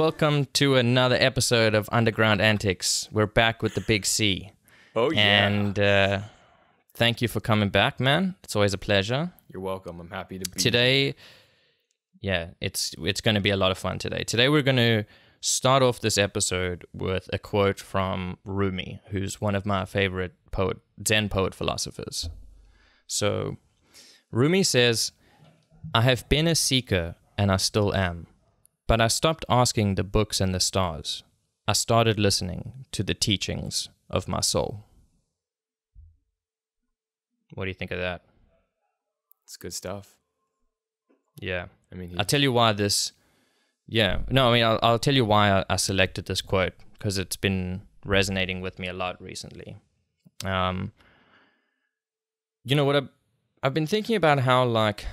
welcome to another episode of Underground Antics. We're back with the big C. Oh, yeah. And thank you for coming back, man. It's always a pleasure. You're welcome. I'm happy to be Today, yeah, it's going to be a lot of fun today. Today we're going to start off this episode with a quote from Rumi, who's one of my favorite Zen poet philosophers. So, Rumi says, "I have been a seeker and I still am. But I stopped asking the books and the stars. I started listening to the teachings of my soul." What do you think of that? It's good stuff. Yeah. I mean, I'll tell you why this... Yeah. No, I mean, I'll tell you why I selected this quote, because it's been resonating with me a lot recently. You know what? I've been thinking about how, like,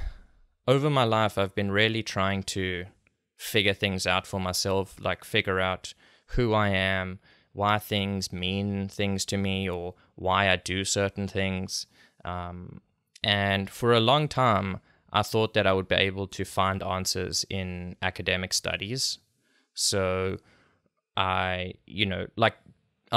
over my life, I've been really trying to figure things out for myself, like figure out who I am, why things mean things to me, or why I do certain things. And for a long time, I thought that I would be able to find answers in academic studies. So I'll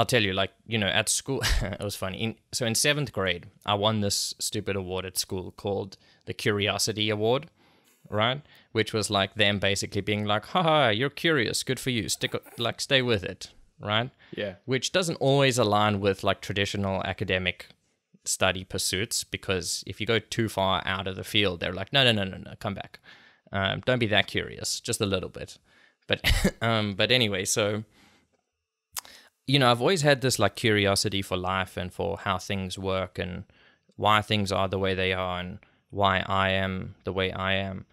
tell you, at school, it was funny. So in 7th grade, I won this stupid award at school called the Curiosity Award, right? Which was like them basically being like, haha, you're curious, good for you, stay with it, right? Yeah. Which doesn't always align with like traditional academic study pursuits, because if you go too far out of the field, they're like, no, come back. Don't be that curious, just a little bit. But anyway, so, I've always had this like curiosity for life and for how things work and why things are the way they are and why I am the way I am.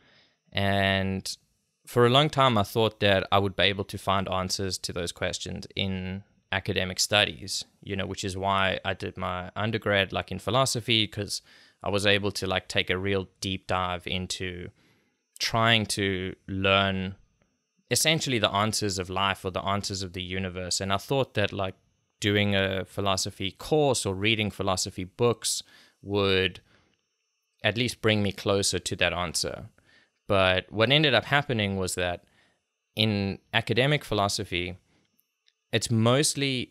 And for a long time, I thought that I would be able to find answers to those questions in academic studies, which is why I did my undergrad like in philosophy, because I was able to like take a real deep dive into trying to learn essentially the answers of life or the answers of the universe. And I thought that like doing a philosophy course or reading philosophy books would at least bring me closer to that answer. But what ended up happening was that in academic philosophy, it's mostly,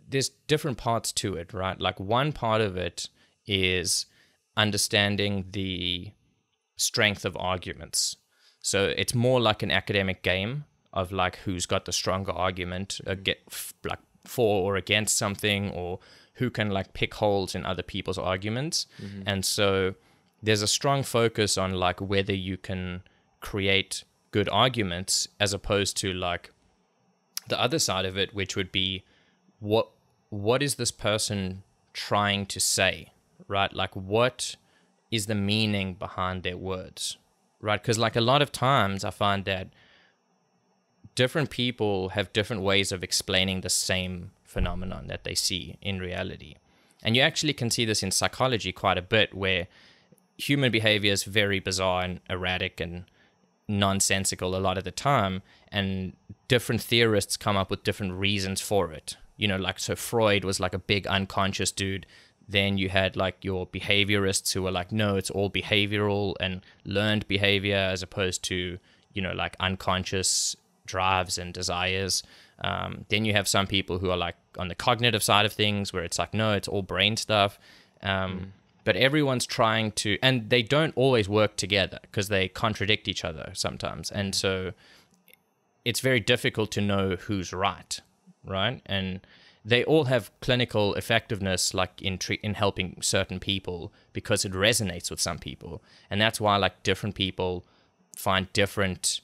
there's different parts to it, right? Like one part of it is understanding the strength of arguments. So it's more like an academic game of like who's got the stronger argument, like for or against something, or who can like pick holes in other people's arguments. Mm-hmm. And so there's a strong focus on like whether you can create good arguments, as opposed to like the other side of it, which would be what is this person trying to say, right? Like what is the meaning behind their words, right? Because like a lot of times I find that different people have different ways of explaining the same phenomenon that they see in reality. And you actually can see this in psychology quite a bit, where human behavior is very bizarre and erratic and nonsensical a lot of the time, and different theorists come up with different reasons for it. Like, so Freud was like a big unconscious dude. Then you had like your behaviorists who were like, no, it's all behavioral and learned behavior, as opposed to, like unconscious drives and desires. Then you have some people who are like on the cognitive side of things, where it's like, no, it's all brain stuff. But everyone's trying to, and they don't always work together because they contradict each other sometimes. And so it's very difficult to know who's right? And they all have clinical effectiveness, like in helping certain people, because it resonates with some people. And that's why like different people find different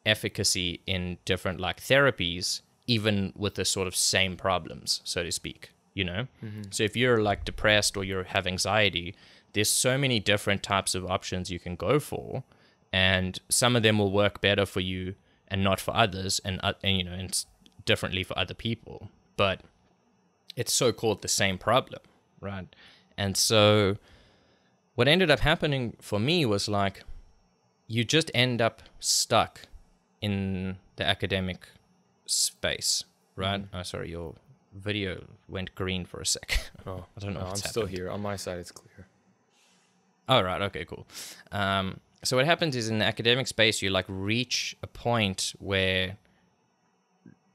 efficacy in different like therapies, even with the sort of same problems, so to speak. Mm-hmm. So if you're like depressed or you have anxiety, there's so many different types of options you can go for, and some of them will work better for you and not for others, and differently for other people. But it's so-called the same problem, right? And so what ended up happening for me was like, you just end up stuck in the academic space, right? Mm-hmm. Oh, sorry, your video went green for a sec. Oh, I don't know. I'm still here. On my side, it's clear. Oh, right. Okay, cool. So what happens is in the academic space, you like reach a point where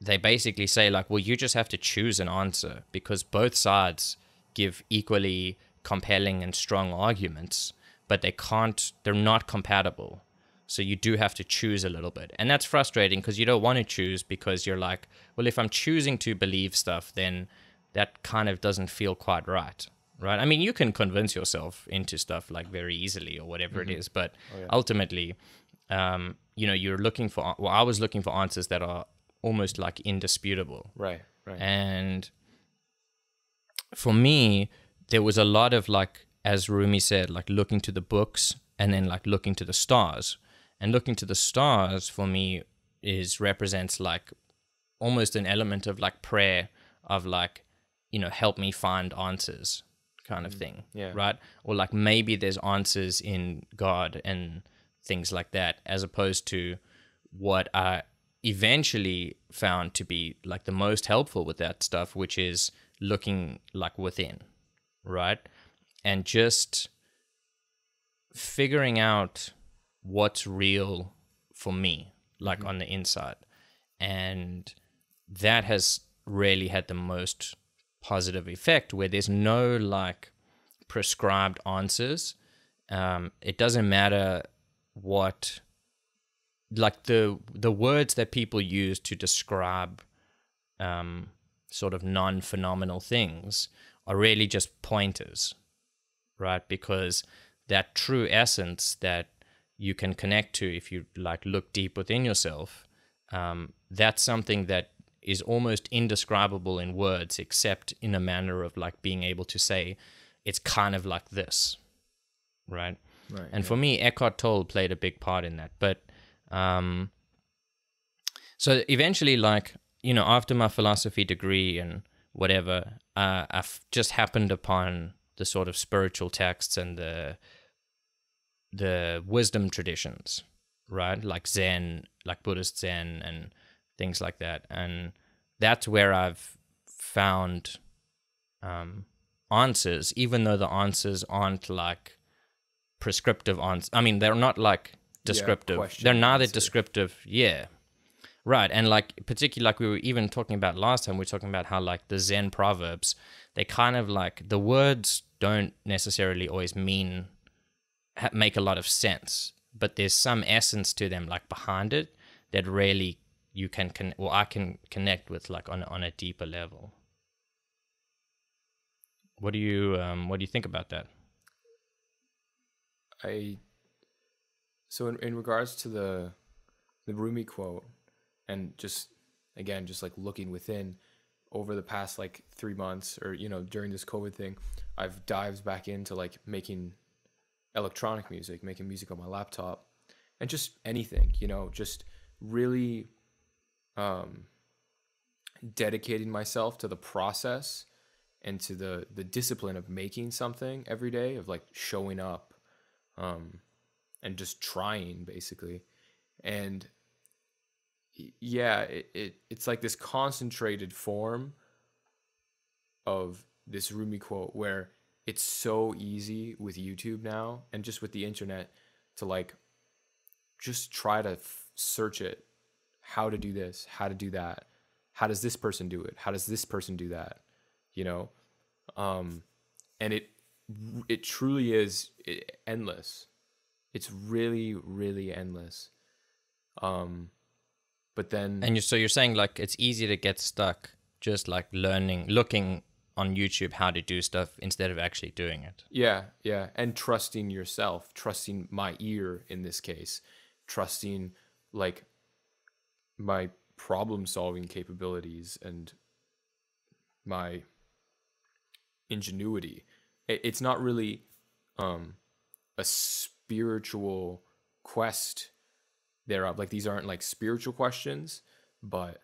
they basically say like, well, you just have to choose an answer because both sides give equally compelling and strong arguments, but they're not compatible. So you do have to choose a little bit. And that's frustrating because you don't want to choose, because you're like, well, if I'm choosing to believe stuff, then that kind of doesn't feel quite right. Right? I mean, you can convince yourself into stuff like very easily or whatever it is, but ultimately, you're looking for, well, I was looking for answers that are almost like indisputable. Right. And for me, there was a lot of like, as Rumi said, like looking to the books and then like looking to the stars. And looking to the stars for me represents like almost an element of like prayer, of like, help me find answers kind of thing. Yeah. Right? Or like maybe there's answers in God and things like that, as opposed to what I eventually found to be like the most helpful with that stuff, which is looking like within, right? And just figuring out what's real for me, like on the inside. And that has really had the most positive effect, where there's no like prescribed answers. It doesn't matter what, like the words that people use to describe sort of non-phenomenal things are really just pointers, right? Because that true essence that you can connect to if you like look deep within yourself, that's something that is almost indescribable in words, except in a manner of like being able to say it's kind of like this, right? Right. And for me, Eckhart Tolle played a big part in that. But so eventually, like, after my philosophy degree and whatever, I've just happened upon the sort of spiritual texts and the wisdom traditions, right? Like Zen, like Buddhist Zen and things like that. And that's where I've found answers, even though the answers aren't like prescriptive answers. I mean, they're not like descriptive. They're neither descriptive. Yeah. Right. And like, particularly like we were even talking about last time, we were talking about how like the Zen proverbs, they kind of like, the words don't necessarily always make a lot of sense, but there's some essence to them like behind it that really you can I can connect with like on a deeper level. What do you think about that? So in regards to the Rumi quote, and just like looking within, over the past like 3 months, or during this COVID thing, I've dived back into like making electronic music, making music on my laptop, and just anything, just really dedicating myself to the process and to the discipline of making something every day, of like showing up and just trying, basically. And yeah, it's like this concentrated form of this Rumi quote, where it's so easy with YouTube now and just with the internet to like just try to search it, how to do this, how to do that, how does this person do it, how does this person do that, and it truly is endless. It's really, really endless. But then, and so you're saying like it's easy to get stuck just like looking on YouTube how to do stuff instead of actually doing it. Yeah, and trusting yourself, trusting my ear in this case, trusting like my problem solving capabilities and my ingenuity. It's not really a spiritual quest thereof. Like, these aren't like spiritual questions, but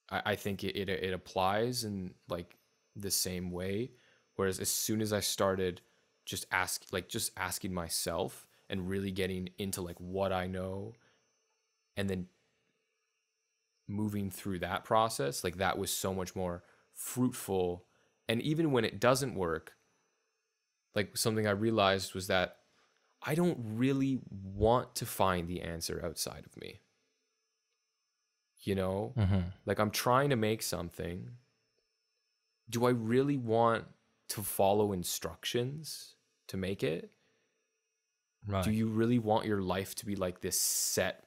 I think it applies in like the same way. Whereas as soon as I started just asking myself and really getting into like what I know, and then moving through that process, like that was so much more fruitful. And even when it doesn't work, like something I realized was that I don't really want to find the answer outside of me. you know? Mm-hmm. Like, I'm trying to make something. Do I really want to follow instructions to make it? Do Right. you really want your life to be like this set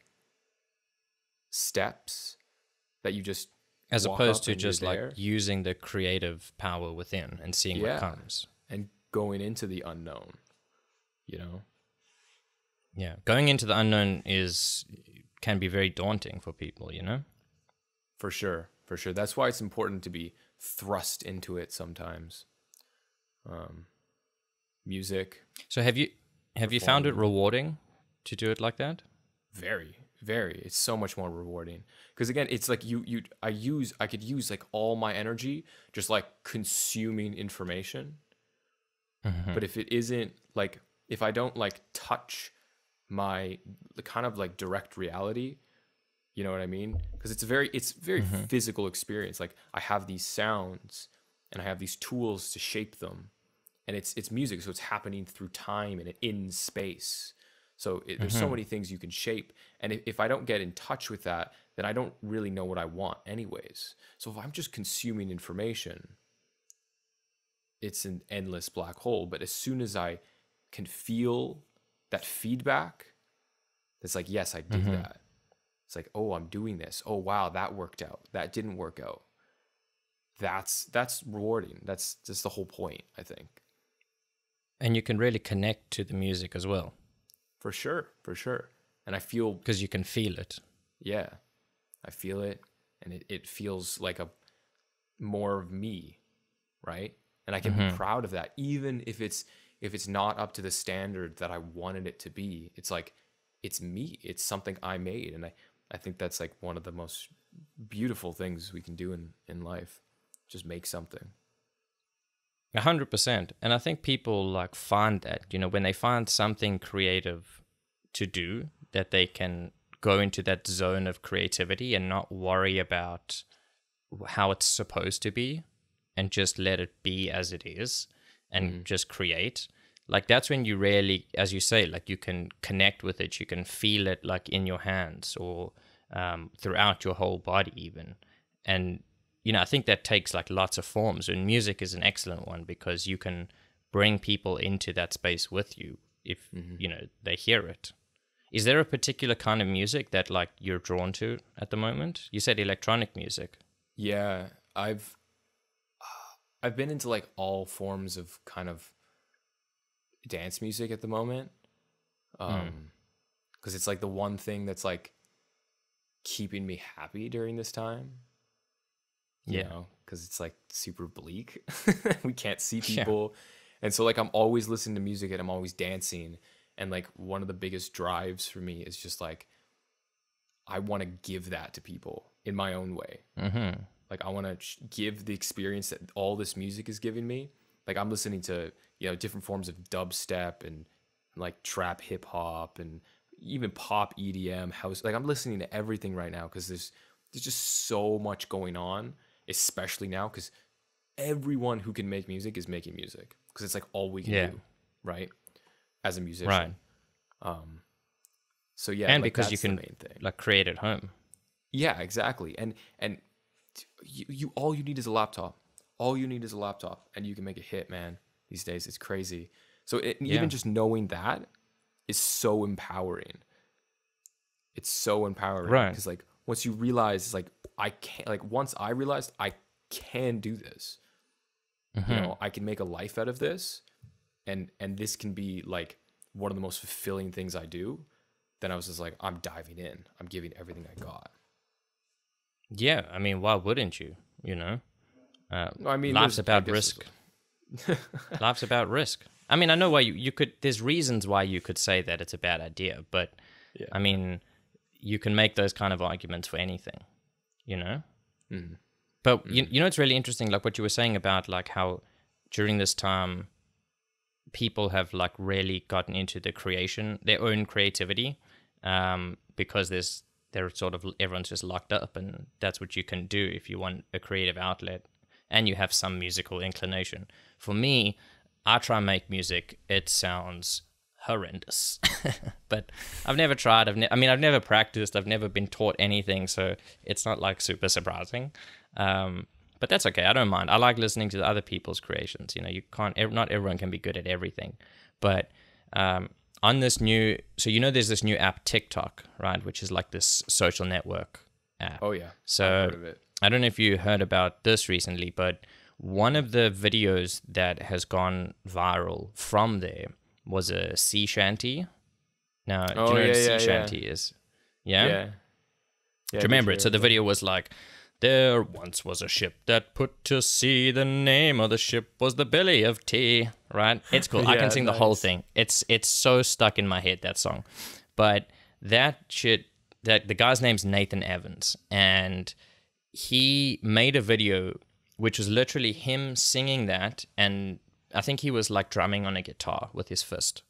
steps that you just As walk opposed up to and you're just like there? using the creative power within and seeing what Yeah. comes. And going into the unknown, you know? Yeah. Going into the unknown can be very daunting for people, you know? For sure. For sure. That's why it's important to be thrust into it sometimes. Music, So have you found it performing. rewarding to do it like that? Very, very. It's so much more rewarding. Because again, it's like I could use like all my energy just like consuming information. Mm-hmm. But if it isn't like, if I don't like touch my the kind of like direct reality, you know what I mean? Because it's very Mm-hmm. physical experience. Like, I have these sounds and I have these tools to shape them, and it's music, so it's happening through time and in space. So there's so Mm-hmm. many things you can shape, and if I don't get in touch with that, then I don't really know what I want, anyways. So if I'm just consuming information, it's an endless black hole. But as soon as I can feel that feedback, it's like, yes, I did Mm-hmm. that. It's like, oh, I'm doing this. Oh, wow, that worked out. That didn't work out. That's rewarding. That's just the whole point, I think. And you can really connect to the music as well For sure, for sure. And I feel, because you can feel it. yeah, I feel it, and it feels like a more of me, right? And I can be Mm-hmm. proud of that, even if it's not up to the standard that I wanted it to be. It's like, it's me. It's something I made, and I think that's like one of the most beautiful things we can do in life. Just make something. 100%. And I think people like find that, you know, when they find something creative to do, that they can go into that zone of creativity and not worry about how it's supposed to be and just let it be as it is and just create. Like, that's when you really, as you say, like, you can connect with it, you can feel it like in your hands or throughout your whole body even. And you know, I think that takes like lots of forms, and music is an excellent one because you can bring people into that space with you if, you know, they hear it. Is there a particular kind of music that like you're drawn to at the moment? You said electronic music. Yeah, I've been into like all forms of kind of dance music at the moment. Because it's like the one thing that's like keeping me happy during this time. You Yeah. know, because it's like super bleak. We can't see Yeah. people. And so like I'm always listening to music and I'm always dancing. And like one of the biggest drives for me is just like, I want to give that to people in my own way. Mm-hmm. Like, I want to give the experience that all this music is giving me. Like, I'm listening to, you know, different forms of dubstep and like trap hip hop and even pop EDM house. Like, I'm listening to everything right now because there's just so much going on, especially now because everyone who can make music is making music because it's like all we can Yeah. do, right? As a musician. Right. So yeah, And like, because you that's the can main thing. like create at home. Yeah, exactly. And you all you need is a laptop. All you need is a laptop, and you can make a hit, man. These days, it's crazy. So Yeah. even just knowing that is so empowering. It's so empowering Right. because like once you realize, it's like, I can't. Like, once I realized I can do this, you know, I can make a life out of this, and this can be like one of the most fulfilling things I do. Then I was just like, I'm diving in. I'm giving everything I got. Yeah. I mean, why wouldn't you? You know, I mean, life's I about guess risk. Life's about risk. I mean, I know why you could, there's reasons why you could say that it's a bad idea, but Yeah. I mean, you can make those kind of arguments for anything, you know? But you know, it's really interesting, like what you were saying about like how during this time, people have like really gotten into the creation, their own creativity, because they're sort of, everyone's just locked up, and that's what you can do if you want a creative outlet and you have some musical inclination. For me, I try and make music, it sounds horrendous. But I've never tried. I've never practiced. I've never been taught anything, so it's not like super surprising. But that's okay. I don't mind. I like listening to the other people's creations. You know, not everyone can be good at everything. But on this new, so there's this new app TikTok, right, which is like this social network app. Oh yeah. So I've heard of it. I don't know if you heard about this recently, but one of the videos that has gone viral from there was a sea shanty. Now, do you know what a sea shanty is? Yeah? Yeah. Do you remember it? So the video was like, there once was a ship that put to sea. The name of the ship was the Billy of Tea. Right? It's cool. I can sing the whole thing. It's so stuck in my head, that song. But the guy's name's Nathan Evans, and he made a video which was literally him singing that, and I think he was like drumming on a guitar with his fist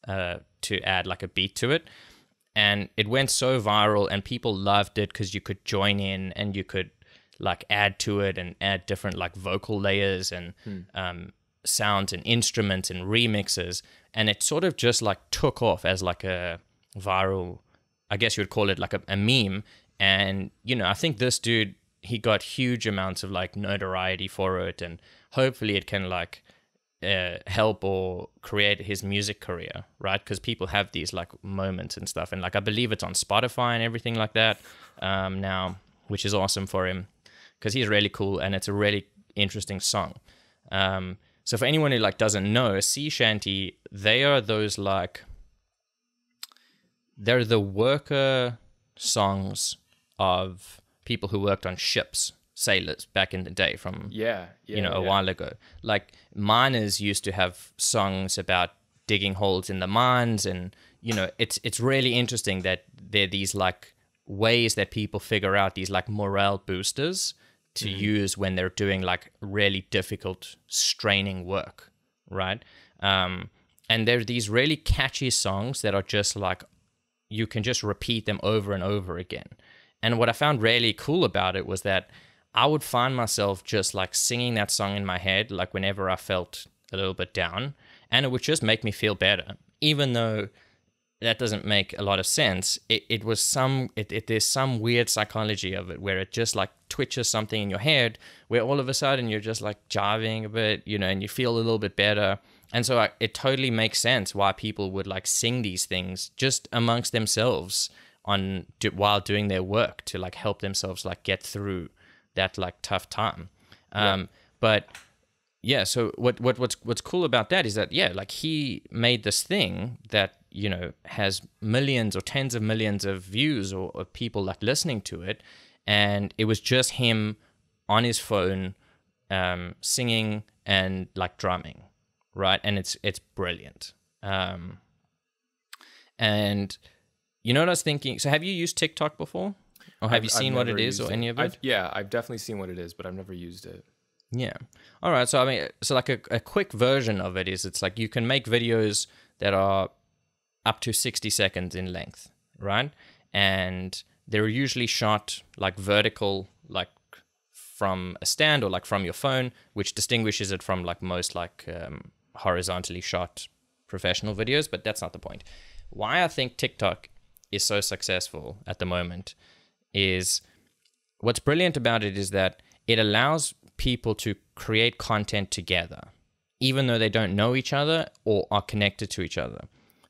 to add like a beat to it. And it went so viral, and people loved it because you could join in and you could like add to it and add different like vocal layers and sounds and instruments and remixes. And it sort of just like took off as like a viral, I guess you would call it like a meme. And, I think this dude, he got huge amounts of like notoriety for it, and hopefully it can like help or create his music career, right? Because people have these like moments and stuff, and like I believe it's on Spotify and everything like that now, which is awesome for him because he's really cool and it's a really interesting song. So for anyone who like doesn't know, a sea shanty, they are those like, they're the worker songs of people who worked on ships, sailors back in the day from a while ago. Like miners used to have songs about digging holes in the mines, and it's really interesting that there are these like ways that people figure out these like morale boosters to use when they're doing like really difficult, straining work, right? And there are these really catchy songs that are just like, you can just repeat them over and over again. And what I found really cool about it was that I would find myself just like singing that song in my head, like whenever I felt a little bit down, and it would just make me feel better. Even though that doesn't make a lot of sense, there's some weird psychology of it where it just like twitches something in your head where all of a sudden you're just like jiving a bit, and you feel a little bit better. And so it totally makes sense why people would like sing these things just amongst themselves while doing their work to like help themselves like get through that like tough time. But yeah, so what's cool about that is that like he made this thing that has millions or tens of millions of views or people like listening to it, and it was just him on his phone singing and like drumming, right? And it's brilliant. And you know what I was thinking? So have you used TikTok before? Or have you seen what it is or any of it? I've definitely seen what it is, but I've never used it. Yeah. All right. So, like a quick version of it is it's like you can make videos that are up to 60 seconds in length, right? And they're usually shot like vertical, like from a stand or like from your phone, which distinguishes it from like most like horizontally shot professional videos, but that's not the point. Why I think TikTok is so successful at the moment is what's brilliant about it is that it allows people to create content together, even though they don't know each other or are connected to each other.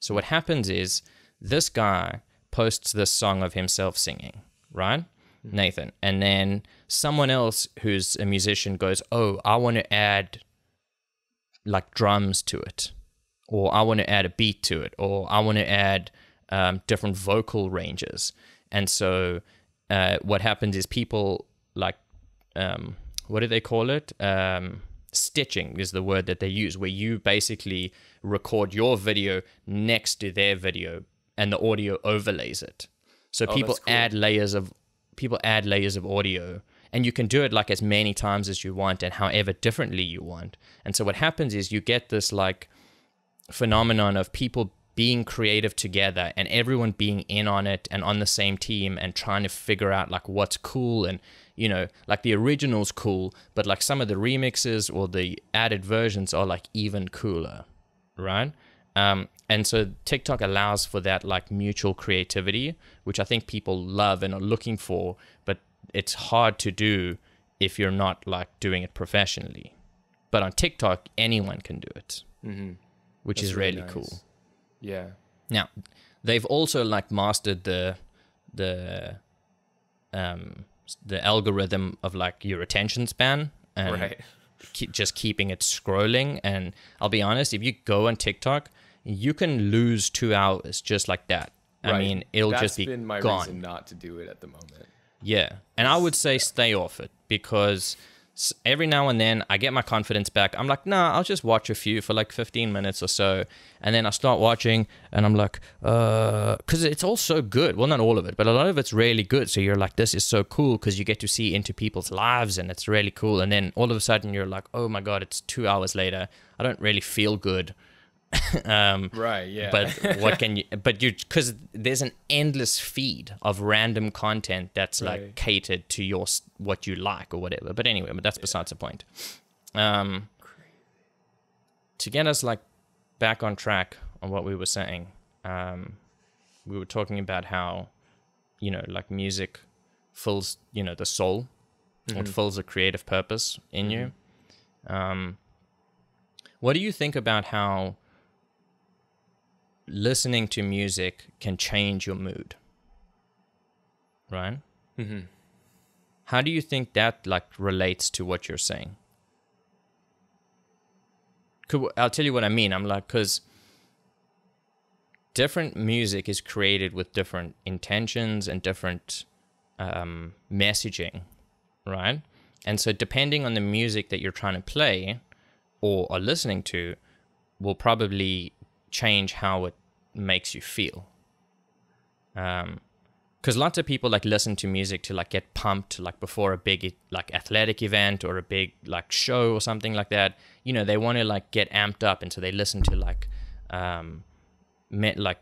So what happens is this guy posts this song of himself singing, right? Nathan. And then someone else who's a musician goes, oh, I want to add like drums to it, or I want to add a beat to it, or I want to add different vocal ranges. And so what happens is people like, what do they call it? Stitching is the word that they use, where you basically record your video next to their video and the audio overlays it. So people add layers of audio, and you can do it like as many times as you want and however differently you want. And so what happens is you get this like phenomenon of people being creative together and everyone being in on it and on the same team and trying to figure out like what's cool. And like the original's cool, but like some of the remixes or the added versions are like even cooler, right? And so TikTok allows for that like mutual creativity, which I think people love and are looking for, but it's hard to do if you're not like doing it professionally. But on TikTok, anyone can do it, which is really nice. Cool. Yeah. Now, they've also like mastered the algorithm of like your attention span and just keeping it scrolling. And I'll be honest, if you go on TikTok, you can lose 2 hours just like that. I mean, it'll just be gone. That's been my reason not to do it at the moment. Yeah. And I would say stay off it, because every now and then I get my confidence back. I'm like, nah, I'll just watch a few for like 15 minutes or so. And then I start watching and I'm like, because it's all so good. Well, not all of it, but a lot of it's really good. So you're like, this is so cool because you get to see into people's lives and it's really cool. And then all of a sudden you're like, oh my God, it's 2 hours later. I don't really feel good. Right, yeah. But what can you, but you, because there's an endless feed of random content that's like catered to your, what you like or whatever. But anyway, but that's besides the point. To get us like back on track on what we were saying, we were talking about how, you know, like music fills, you know, the soul, or it fills a creative purpose in you. What do you think about how listening to music can change your mood, right? How do you think that like relates to what you're saying? I'll tell you what I mean. I'm like, because different music is created with different intentions and different messaging, right? And so depending on the music that you're trying to play or are listening to will probably change how it makes you feel. Because lots of people like listen to music to like get pumped, like before a big like athletic event or a big like show or something like that. You know, they want to like get amped up, and so they listen to like like,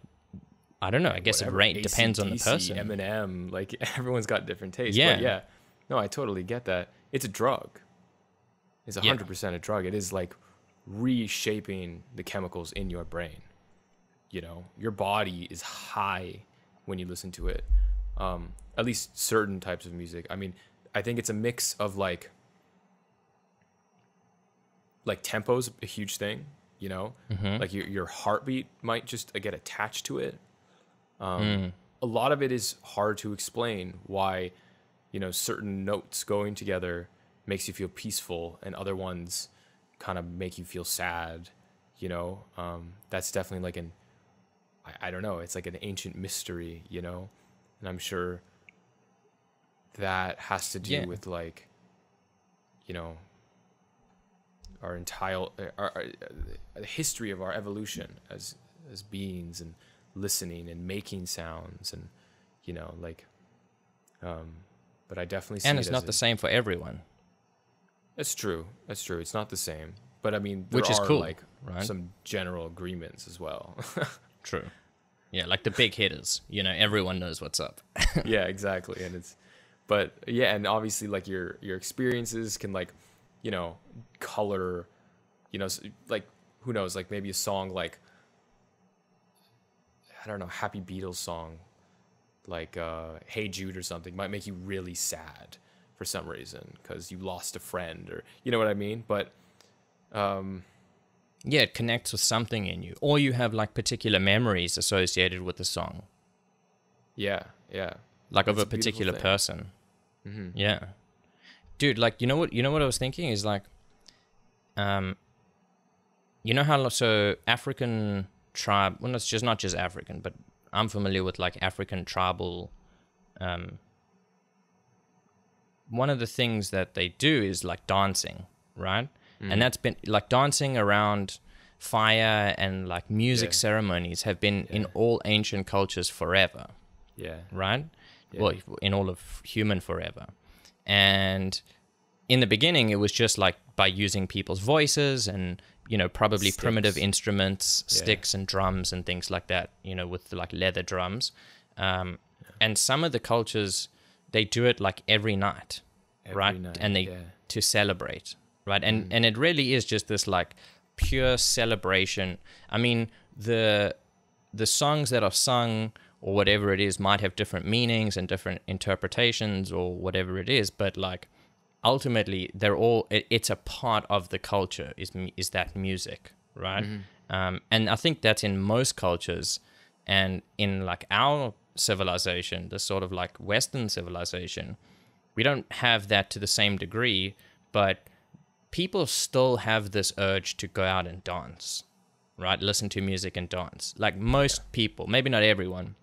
I don't know, I guess whatever, it depends on the person. Eminem, like everyone's got different tastes. Yeah. But yeah, no, I totally get that. It's a drug. It's 100% a drug. It is like reshaping the chemicals in your brain. You know, your body is high when you listen to it. At least certain types of music. I mean, I think it's a mix of like tempo's a huge thing, you know? Like your heartbeat might just get attached to it. A lot of it is hard to explain why, you know, certain notes going together makes you feel peaceful and other ones kind of make you feel sad, you know? That's definitely like I don't know, it's like an ancient mystery, you know? And I'm sure that has to do with like, you know, our entire the history of our evolution as beings, and listening and making sounds, and you know, like but I definitely see and it's not the same for everyone. That's true. It's not the same. But I mean, which is cool, like right? Some general agreements as well. True. Yeah, like the big hitters, you know, everyone knows what's up. Yeah, exactly. And but yeah, and obviously like your experiences can like, you know, color, you know, like who knows, like maybe a song like, I don't know, Happy Beatles song, like Hey Jude or something might make you really sad for some reason because you lost a friend, or you know what I mean? But yeah, it connects with something in you, or you have like particular memories associated with the song. Yeah. Like of a particular person. Yeah, dude. Like you know what I was thinking is like, you know how so African tribe. Well, it's just not just African, but I'm familiar with like African tribal. One of the things that they do is like dancing, right? And that's been like dancing around fire and like music ceremonies have been in all ancient cultures forever. Yeah. Right? Yeah. Well, in all of human forever. And in the beginning, it was just like by using people's voices and, you know, probably sticks. Primitive instruments, sticks and drums and things like that, you know, with like leather drums. And some of the cultures, they do it like every night, right? And they to celebrate. Right. And it really is just this like pure celebration. I mean, the songs that are sung or whatever it is might have different meanings and different interpretations or whatever it is, but like ultimately they're all it's a part of the culture is that music, right? And I think that's in most cultures, and in like our civilization, the sort of like Western civilization, we don't have that to the same degree, but people still have this urge to go out and dance, right? Listen to music and dance. Like most people, maybe not everyone,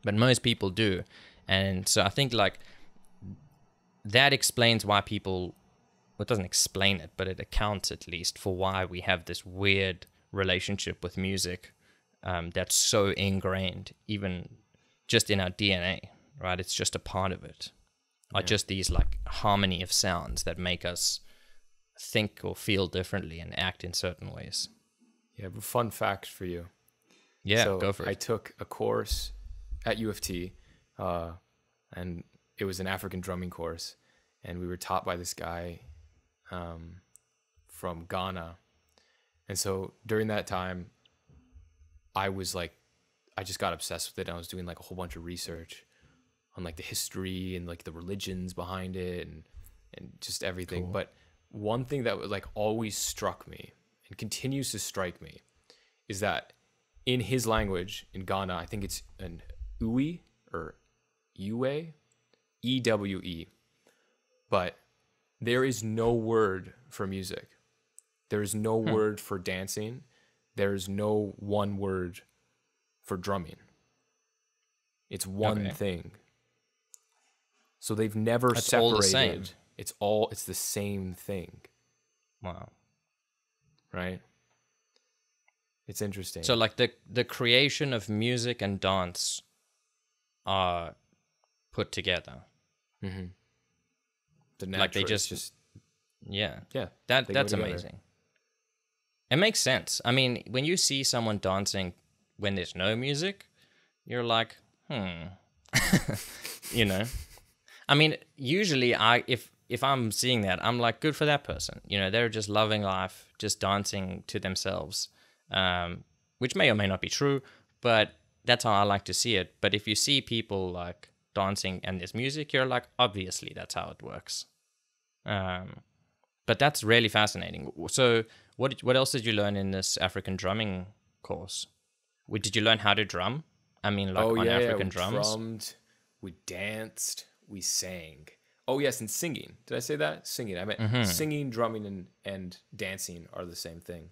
but most people do. And so I think like that explains why people, well, it doesn't explain it, but it accounts at least for why we have this weird relationship with music that's so ingrained, even just in our DNA, right? It's just a part of it. Are just these like harmony of sounds that make us think or feel differently and act in certain ways. Yeah, but fun fact for you. Yeah, So go for it. I took a course at U of T, and it was an African drumming course, and we were taught by this guy from Ghana. And so during that time, I just got obsessed with it. And I was doing like a whole bunch of research on like the history and like the religions behind it and just everything. Cool. But one thing that like always struck me and continues to strike me is that in his language in Ghana, I think it's an Uwe or Ewe, EWE, but there is no word for music. There is no word for dancing. There is no one word for drumming. It's one thing. So they've never separated. All the same. It's the same thing. Wow. Right? It's interesting. So like the creation of music and dance are put together. Mm-hmm. Like they just yeah. Yeah. That's amazing. It makes sense. I mean, when you see someone dancing when there's no music, you're like, you know. I mean, usually if I'm seeing that, I'm like, good for that person. You know, they're just loving life, just dancing to themselves, which may or may not be true, but that's how I like to see it. But if you see people like dancing and there's music, you're like, obviously that's how it works. But that's really fascinating. So what else did you learn in this African drumming course? Did you learn how to drum? I mean, like on African drums? We drummed, we danced, we sang. Oh, yes, and singing. Did I say that? Singing. I meant singing, drumming, and dancing are the same thing.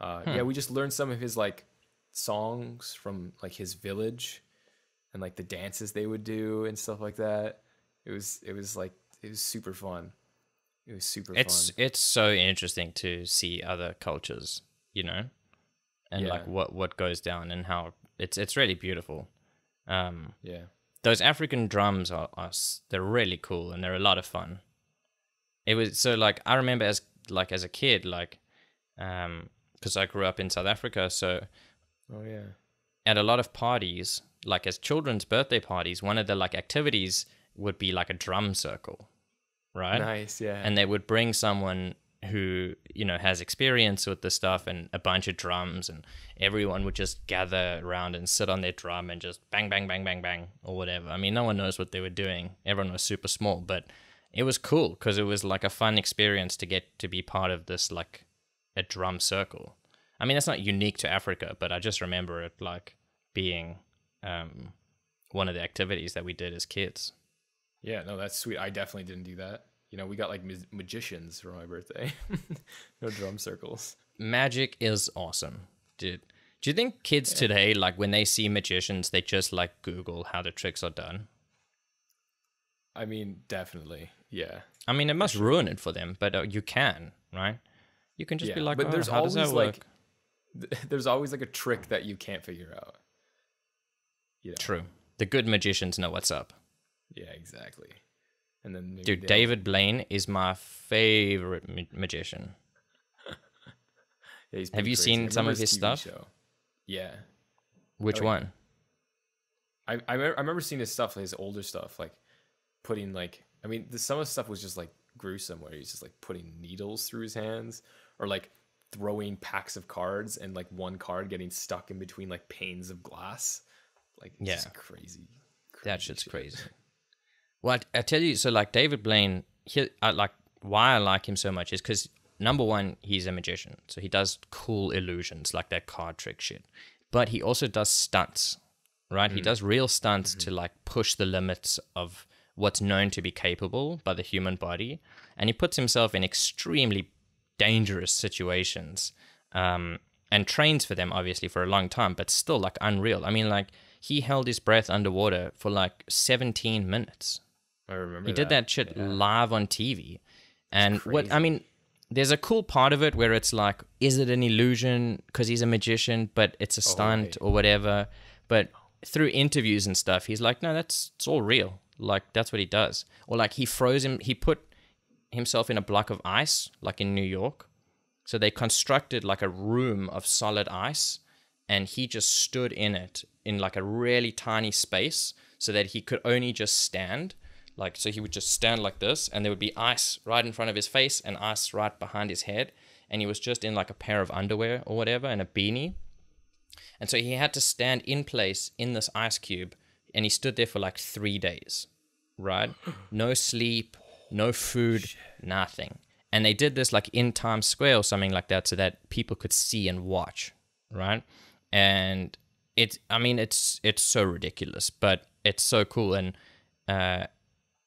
Yeah, we just learned some of his like songs from like his village and like the dances they would do and stuff like that. It was super fun. It was super fun. It's so interesting to see other cultures, you know, and like what goes down and how it's really beautiful. Those African drums they're really cool and they're a lot of fun. It was so like I remember as a kid, like because I grew up in South Africa, so at a lot of parties, like as children's birthday parties, one of the like activities would be like a drum circle, right? Nice, yeah. And they would bring someone who, you know, has experience with this stuff and a bunch of drums, and everyone would just gather around and sit on their drum and just bang, bang, bang, bang, bang, or whatever. I mean, no one knows what they were doing. Everyone was super small, but it was cool because it was like a fun experience to get to be part of this, like a drum circle. I mean, that's not unique to Africa, but I just remember it like being one of the activities that we did as kids. Yeah, no, that's sweet. I definitely didn't do that. You know, we got like magicians for my birthday. No drum circles. Magic is awesome, dude. Do you think kids today, like when they see magicians, they just like Google how the tricks are done? I mean, definitely. Yeah. I mean, it must ruin it for them, but you can, right? You can just be like, but there's how does that work? There's always like a trick that you can't figure out. You know? True. The good magicians know what's up. Yeah, exactly. And then dude, David Blaine is my favorite magician. Yeah, have you seen some of his stuff? Show. Yeah. Which one? I remember seeing his stuff, his older stuff, like putting like, I mean, some of the stuff was just like gruesome, where he's just like putting needles through his hands, or like throwing packs of cards and like one card getting stuck in between like panes of glass. Like, it's just crazy. That shit's crazy. Well, I tell you, so like David Blaine, why I like him so much is because number one, he's a magician. So he does cool illusions like that card trick shit. But he also does stunts, right? He does real stunts to like push the limits of what's known to be capable by the human body. And he puts himself in extremely dangerous situations and trains for them, obviously, for a long time, but still like unreal. I mean, like he held his breath underwater for like 17 minutes. I remember he did that shit live on TV. And what, I mean, there's a cool part of it where it's like, is it an illusion because he's a magician, but it's a stunt or whatever? But through interviews and stuff, he's like, no, it's all real. Like, that's what he does. Or like he put himself in a block of ice, like in New York. So they constructed like a room of solid ice, and he just stood in it in like a really tiny space so that he could only just stand. Like, so he would just stand like this, and there would be ice right in front of his face and ice right behind his head. And he was just in like a pair of underwear or whatever and a beanie. And so he had to stand in place in this ice cube, and he stood there for like 3 days, right? No sleep, no food, nothing. And they did this like in Times Square or something like that so that people could see and watch, right? And it's so ridiculous, but it's so cool. And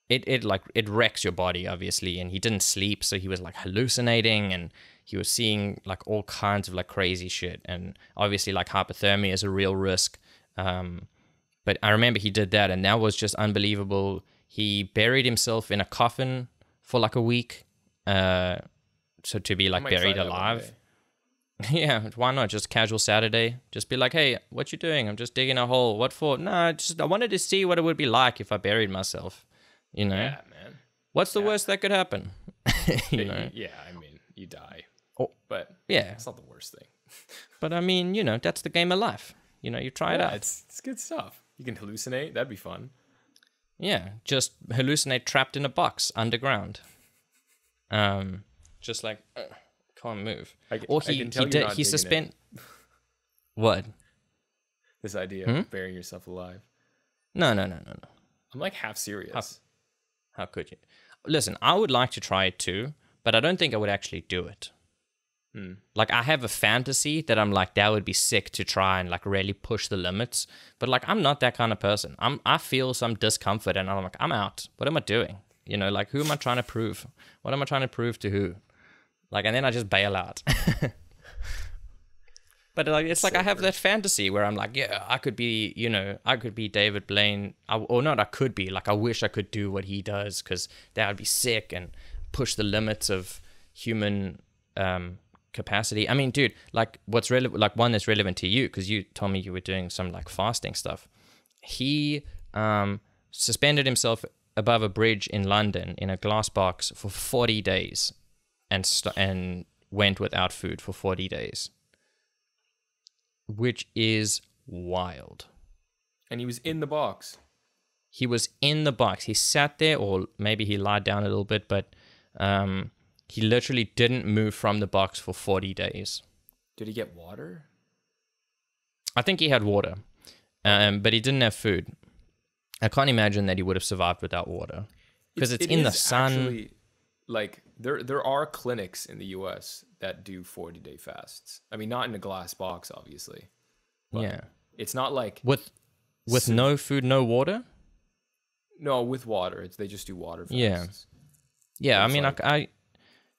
it wrecks your body, obviously. And he didn't sleep, so he was like hallucinating, and he was seeing like all kinds of like crazy shit. And obviously like hypothermia is a real risk. But I remember he did that, and that was just unbelievable. He buried himself in a coffin for like a week. So to be like buried alive. Yeah, why not? Just casual Saturday. Just be like, hey, what you doing? I'm just digging a hole. What for? No, I wanted to see what it would be like if I buried myself. You know? Yeah, man. What's the worst that could happen? You know? Yeah, I mean, you die. Oh, but yeah, it's not the worst thing. But I mean, you know, that's the game of life. You know, you try it out. It's good stuff. You can hallucinate. That'd be fun. Yeah, just hallucinate trapped in a box underground. Just like can't move. He suspend. What? This idea of burying yourself alive. No. I'm like half serious. How could you? Listen, I would like to try it too, but I don't think I would actually do it. Like, I have a fantasy that I'm like, that would be sick to try and like really push the limits. But like, I'm not that kind of person. I feel some discomfort, and I'm like, I'm out. What am I doing? You know, like, who am I trying to prove? What am I trying to prove to who? Like, and then I just bail out. But like, it's like I have that fantasy where I'm like, yeah, I could be, you know, I could be David Blaine. I wish I could do what he does, because that would be sick and push the limits of human capacity. I mean, dude, like what's relevant, like one that's relevant to you, because you told me you were doing some like fasting stuff. He suspended himself above a bridge in London in a glass box for 40 days and went without food for 40 days. Which is wild. And he was in the box. He was in the box. He sat there, or maybe he lied down a little bit, but he literally didn't move from the box for 40 days. Did he get water? I think he had water, but he didn't have food. I can't imagine that he would have survived without water, because it's in the sun. Actually, like there are clinics in the U.S. that do 40-day fasts. I mean, not in a glass box, obviously. Yeah, it's not like with no food, no water. No, with water. They just do water fasts. Yeah. I mean, like,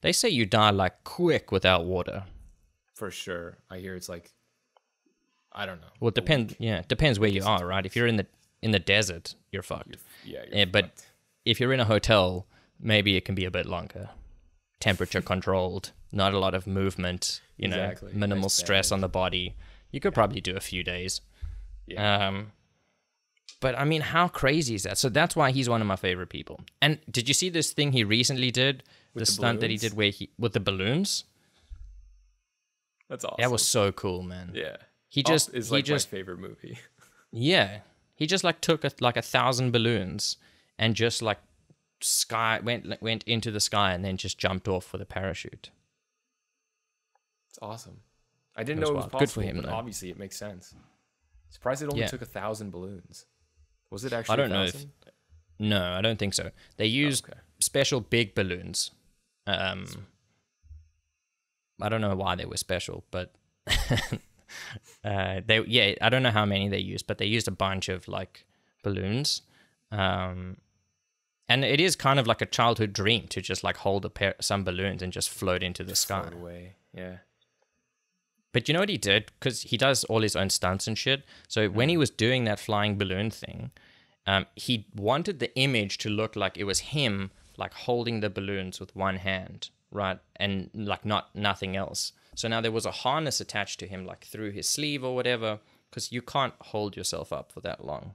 they say you die like quick without water. For sure, I hear it's like, I don't know. Well, it depends. Yeah, it depends where you are, right? If you're in the desert, you're fucked. But if you're in a hotel, maybe it can be a bit longer. Temperature controlled, not a lot of movement, you know, minimal stress on the body. You could probably do a few days. Yeah. But I mean, how crazy is that? So that's why he's one of my favorite people. And did you see this thing he recently did? The stunt that he did with the balloons? That's awesome. That was so cool, man. Yeah. My favorite movie. Yeah. He just like took 1,000 balloons and just like went into the sky and then just jumped off with a parachute. It's awesome. I didn't It was know it was wild. possible, Good for him, but though. obviously it makes sense. Surprised it only Yeah. took 1,000 balloons. Was it I actually don't know if 1,000? no, I don't think so. They used Okay. special big balloons. I don't know why they were special, but I don't know how many they used, but they used a bunch of like balloons. And it is kind of like a childhood dream to just like hold some balloons and just float into the sky. Float away. Yeah. But you know what he did? Because he does all his own stunts and shit. So when he was doing that flying balloon thing, he wanted the image to look like it was him like holding the balloons with one hand, right? And like nothing else. So now there was a harness attached to him like through his sleeve or whatever, because you can't hold yourself up for that long.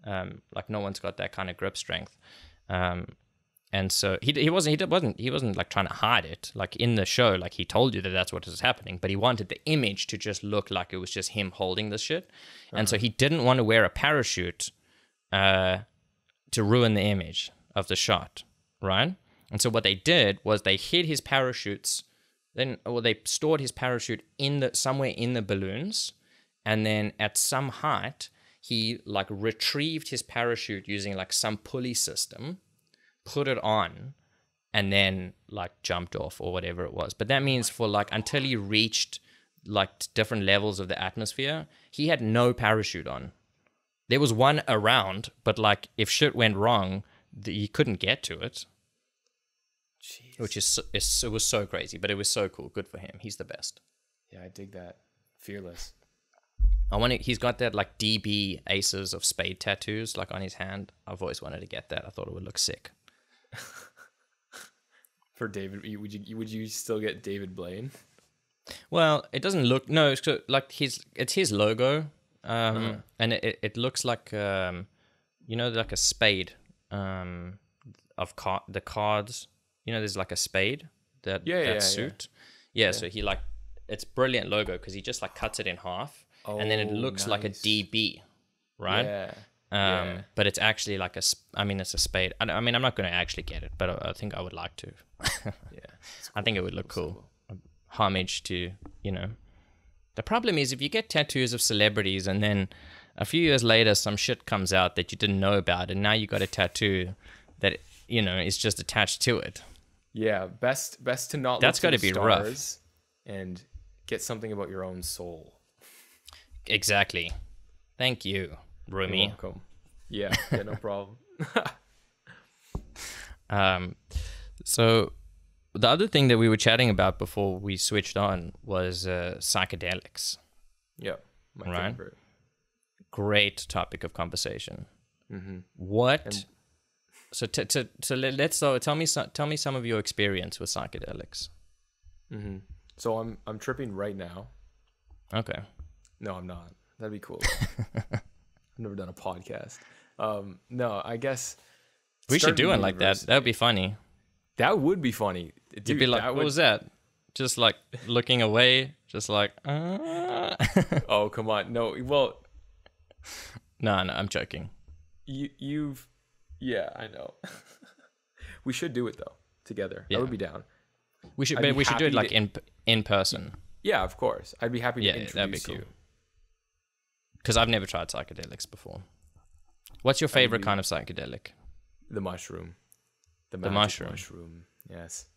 Like no one's got that kind of grip strength. And so he wasn't like trying to hide it. Like in the show, like he told you that that's what was happening, but he wanted the image to just look like it was just him holding the shit. And so he didn't want to wear a parachute to ruin the image of the shot, right? And so what they did was they hid his parachutes, they stored his parachute somewhere in the balloons, and then at some height he like retrieved his parachute using like some pulley system, put it on, and then like jumped off or whatever it was. But that means for like until he reached like different levels of the atmosphere, he had no parachute on. There was one around, but like if shit went wrong, he couldn't get to it. Jeez. Which it was so crazy, but it was so cool. Good for him. He's the best. Yeah, I dig that. Fearless. He's got that like DB Aces of Spade tattoos like on his hand. I've always wanted to get that. I thought it would look sick. For David, would you still get David Blaine? Well, it doesn't look like it's his logo, and it looks like like a spade of the cards. You know, there's like a spade that suit. Yeah, so he like it's brilliant logo because he just like cuts it in half, and then it looks like a DB, right? Yeah. But it's actually like it's a spade. I mean, I'm not going to actually get it, but I think I would like to. Yeah, I think it would look cool. Homage to, The problem is if you get tattoos of celebrities and then a few years later some shit comes out that you didn't know about, and now you got a tattoo that is just attached to it. Yeah, best to not. That's got to be rough. And get something about your own soul. Exactly. Thank you, Rumi. You're welcome. Yeah, no problem. So the other thing that we were chatting about before we switched on was psychedelics. Yeah, my favorite. Great topic of conversation. Mm-hmm. Tell me some of your experience with psychedelics. Mm-hmm. So I'm tripping right now. Okay. No, I'm not. That'd be cool. I've never done a podcast. No, I guess we should do one like that. That would be funny. That would be funny. Dude, you'd be like, what was that? Just like looking away, just like. Oh, come on! No, well. No, I'm joking. Yeah, I know. We should do it though together. Yeah. I would be down. We should do it like in person. Yeah, of course. I'd be happy to that'd be introduce cool. you. Because I've never tried psychedelics before. What's your favorite kind of psychedelic? The mushroom. The mushroom. Yes.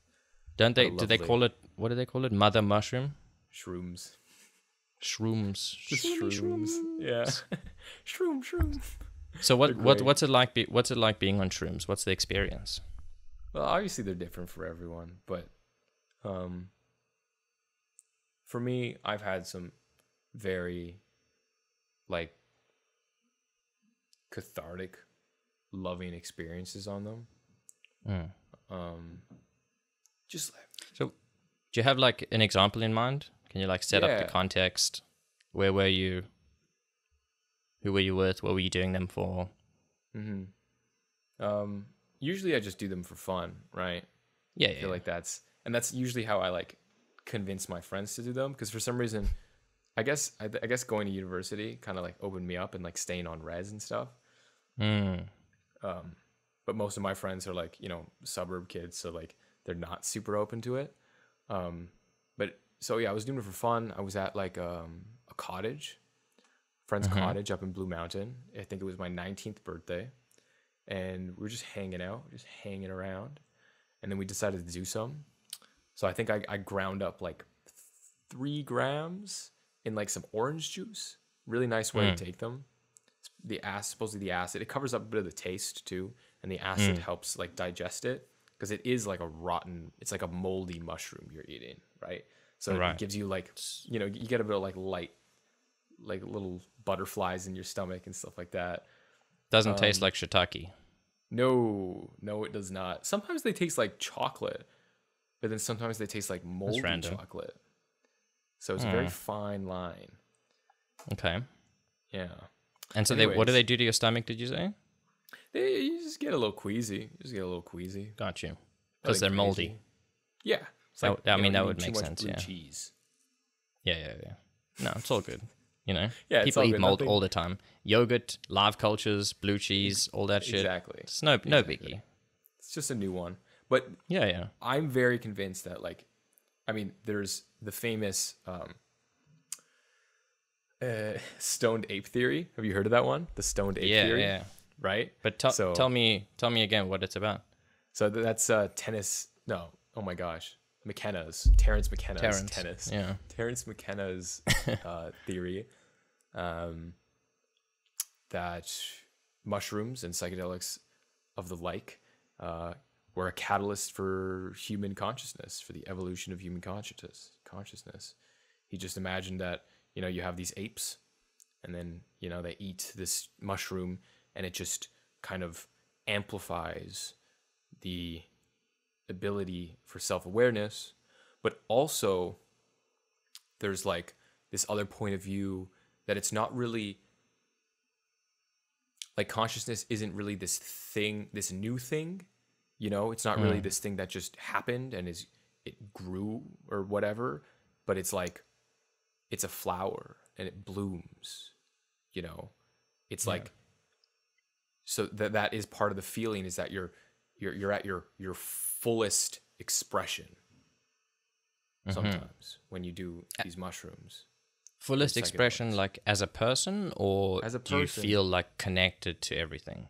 Don't they? Do they call it? What do they call it? Mother mushroom. Shrooms. Shrooms. Yeah. Shroom. So what's it like? What's it like being on shrooms? What's the experience? Well, obviously they're different for everyone, but for me, I've had some very like cathartic, loving experiences on them. Just like, so, do you have like an example in mind? Can you like set up the context? Where were you? Who were you with? What were you doing them for? Usually I just do them for fun, right? Yeah, I feel like that's usually how I like convince my friends to do them, because for some reason, I guess going to university kind of like opened me up and like staying on res and stuff. But most of my friends are like, suburb kids, so like they're not super open to it. But so yeah, I was doing it for fun. I was at like a cottage, friend's cottage up in Blue Mountain. I think it was my 19th birthday, and we were just hanging out, just hanging around, and then we decided to do some. So I think I ground up like 3 grams in like some orange juice. Really nice way to take them. Supposedly the acid, it covers up a bit of the taste too, and the acid helps like digest it, because it is like it's like a moldy mushroom you're eating, right? So it gives you like, you know, you get a bit of like light, like little butterflies in your stomach and stuff like that. Doesn't taste like shiitake. No, it does not. Sometimes they taste like chocolate, but then sometimes they taste like moldy chocolate. So it's a very fine line. Okay. Yeah. And so what do they do to your stomach, did you say? You just get a little queasy. Got you. Because they're moldy. Yeah. It's like, I mean, that eating would make too much sense, blue yeah. cheese. Yeah. No, it's all good. You know? Yeah, people all eat good. mold all the time. Yogurt, live cultures, blue cheese, all that shit. Exactly. It's no biggie. It's just a new one. But Yeah. I'm very convinced that, like, I mean, there's the famous stoned ape theory. Have you heard of that one? The stoned ape theory? Yeah. Right? But tell me again what it's about. So that's tennis. No, oh my gosh. Terence McKenna's tennis. Yeah. Terence McKenna's theory that mushrooms and psychedelics of the like were a catalyst for human consciousness, for the evolution of human consciousness. He just imagined that, you know, you have these apes, and then, you know, they eat this mushroom, and it just kind of amplifies the ability for self-awareness. But also there's like this other point of view that it's not really like, consciousness isn't really this thing, this new thing, you know, it's not really this thing that just happened and it grew or whatever, but it's like, it's a flower and it blooms, you know. It's like, so that is part of the feeling, is that you're at your fullest expression sometimes when you do these mushrooms. Fullest expression, like as a person, or as a do you feel like connected to everything?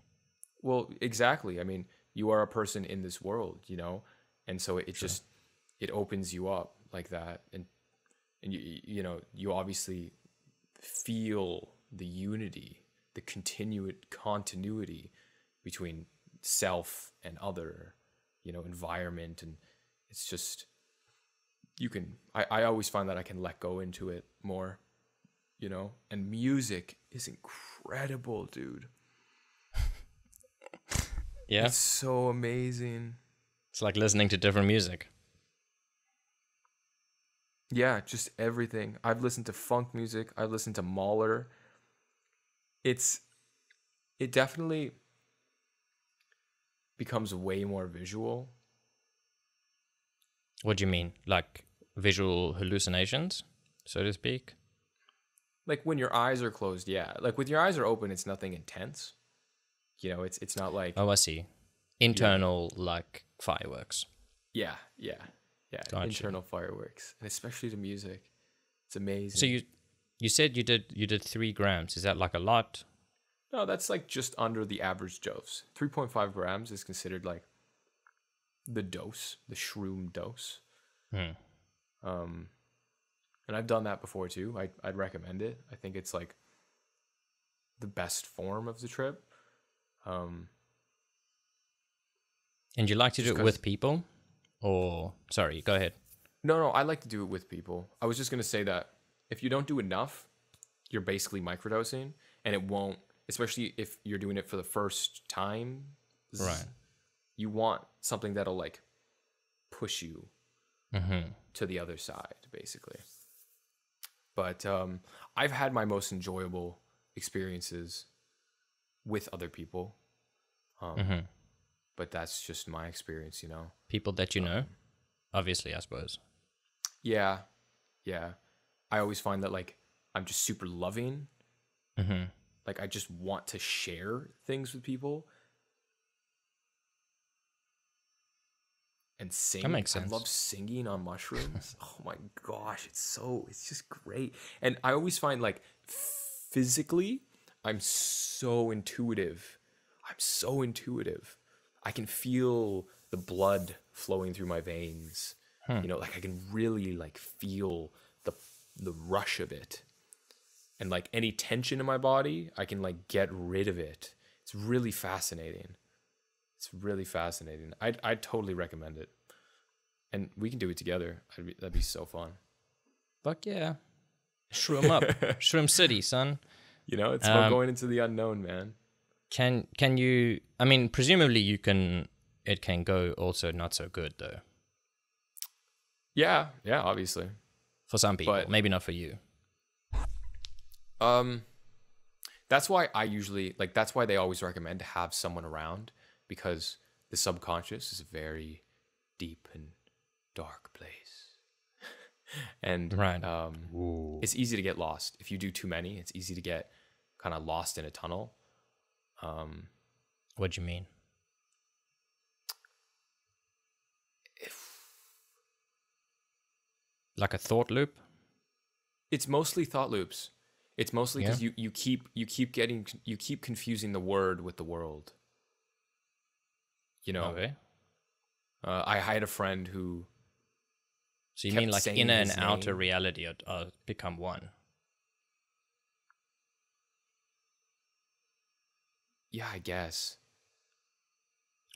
Well, exactly. I mean, you are a person in this world, you know, and so it just, it opens you up like that, and you know, you obviously feel the unity, the continuity between self and other, you know, environment, and it's just, I always find that I can let go into it more, you know. And music is incredible, dude. Yeah, it's so amazing. It's like listening to different music. Yeah, just everything. I've listened to funk music. I've listened to Mahler. It definitely becomes way more visual. What do you mean? Like visual hallucinations, so to speak? Like when your eyes are closed, yeah. Like with your eyes are open, it's nothing intense. You know, it's not like... Oh, I see. Internal, like fireworks. Yeah. Gotcha. Internal fireworks, and especially the music. It's amazing. So you said you did 3 grams. Is that like a lot? No, that's like just under the average dose. 3.5 grams is considered like the dose, the shroom dose. And I've done that before too. I'd recommend it. I think it's like the best form of the trip. And you like to do it with people? Or, sorry, go ahead. No, I like to do it with people. I was just going to say that if you don't do enough, you're basically microdosing, and it won't, especially if you're doing it for the first time. Right. You want something that'll like push you to the other side, basically. But I've had my most enjoyable experiences with other people. But that's just my experience, you know. People that you know, obviously, I suppose. Yeah. I always find that like I'm just super loving. Like I just want to share things with people. and That sing. makes I sense. love singing on mushrooms. Oh my gosh, it's just great. And I always find like physically, I'm so intuitive. I'm so intuitive. I can feel the blood flowing through my veins. You know, like I can really like feel the rush of it. And like any tension in my body, I can like get rid of it. It's really fascinating. It's really fascinating. I'd totally recommend it. And we can do it together. That'd be so fun. Fuck yeah. Shroom up. Shroom City, son. You know, it's about going into the unknown, man. Can you, I mean, presumably it can go also not so good though. Yeah, obviously. For some people, But maybe not for you. that's why I usually like that's why they always recommend to have someone around, because the subconscious is a very deep and dark place. And Right. it's easy to get lost. If you do too many, it's easy to get kind of lost in a tunnel. What do you mean? Like a thought loop? It's mostly thought loops. It's mostly because you keep confusing the word with the world. You know, Okay. I had a friend who So you kept mean like saying inner and his outer name. reality are become one? Yeah, I guess.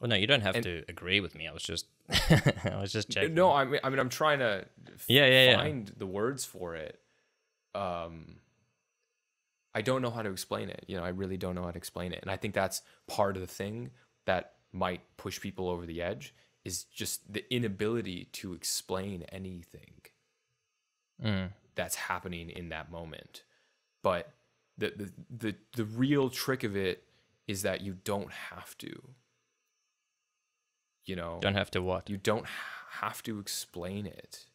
Well, no, you don't have And to agree with me. I was just, I was just checking. no, I mean, I'm trying to Yeah. find the words for it. I don't know how to explain it. You know, I really don't know how to explain it. And I think that's part of the thing that might push people over the edge, is just the inability to explain anything that's happening in that moment. But the real trick of it is that you don't have to. You know, Don't have to what? you don't have to explain it.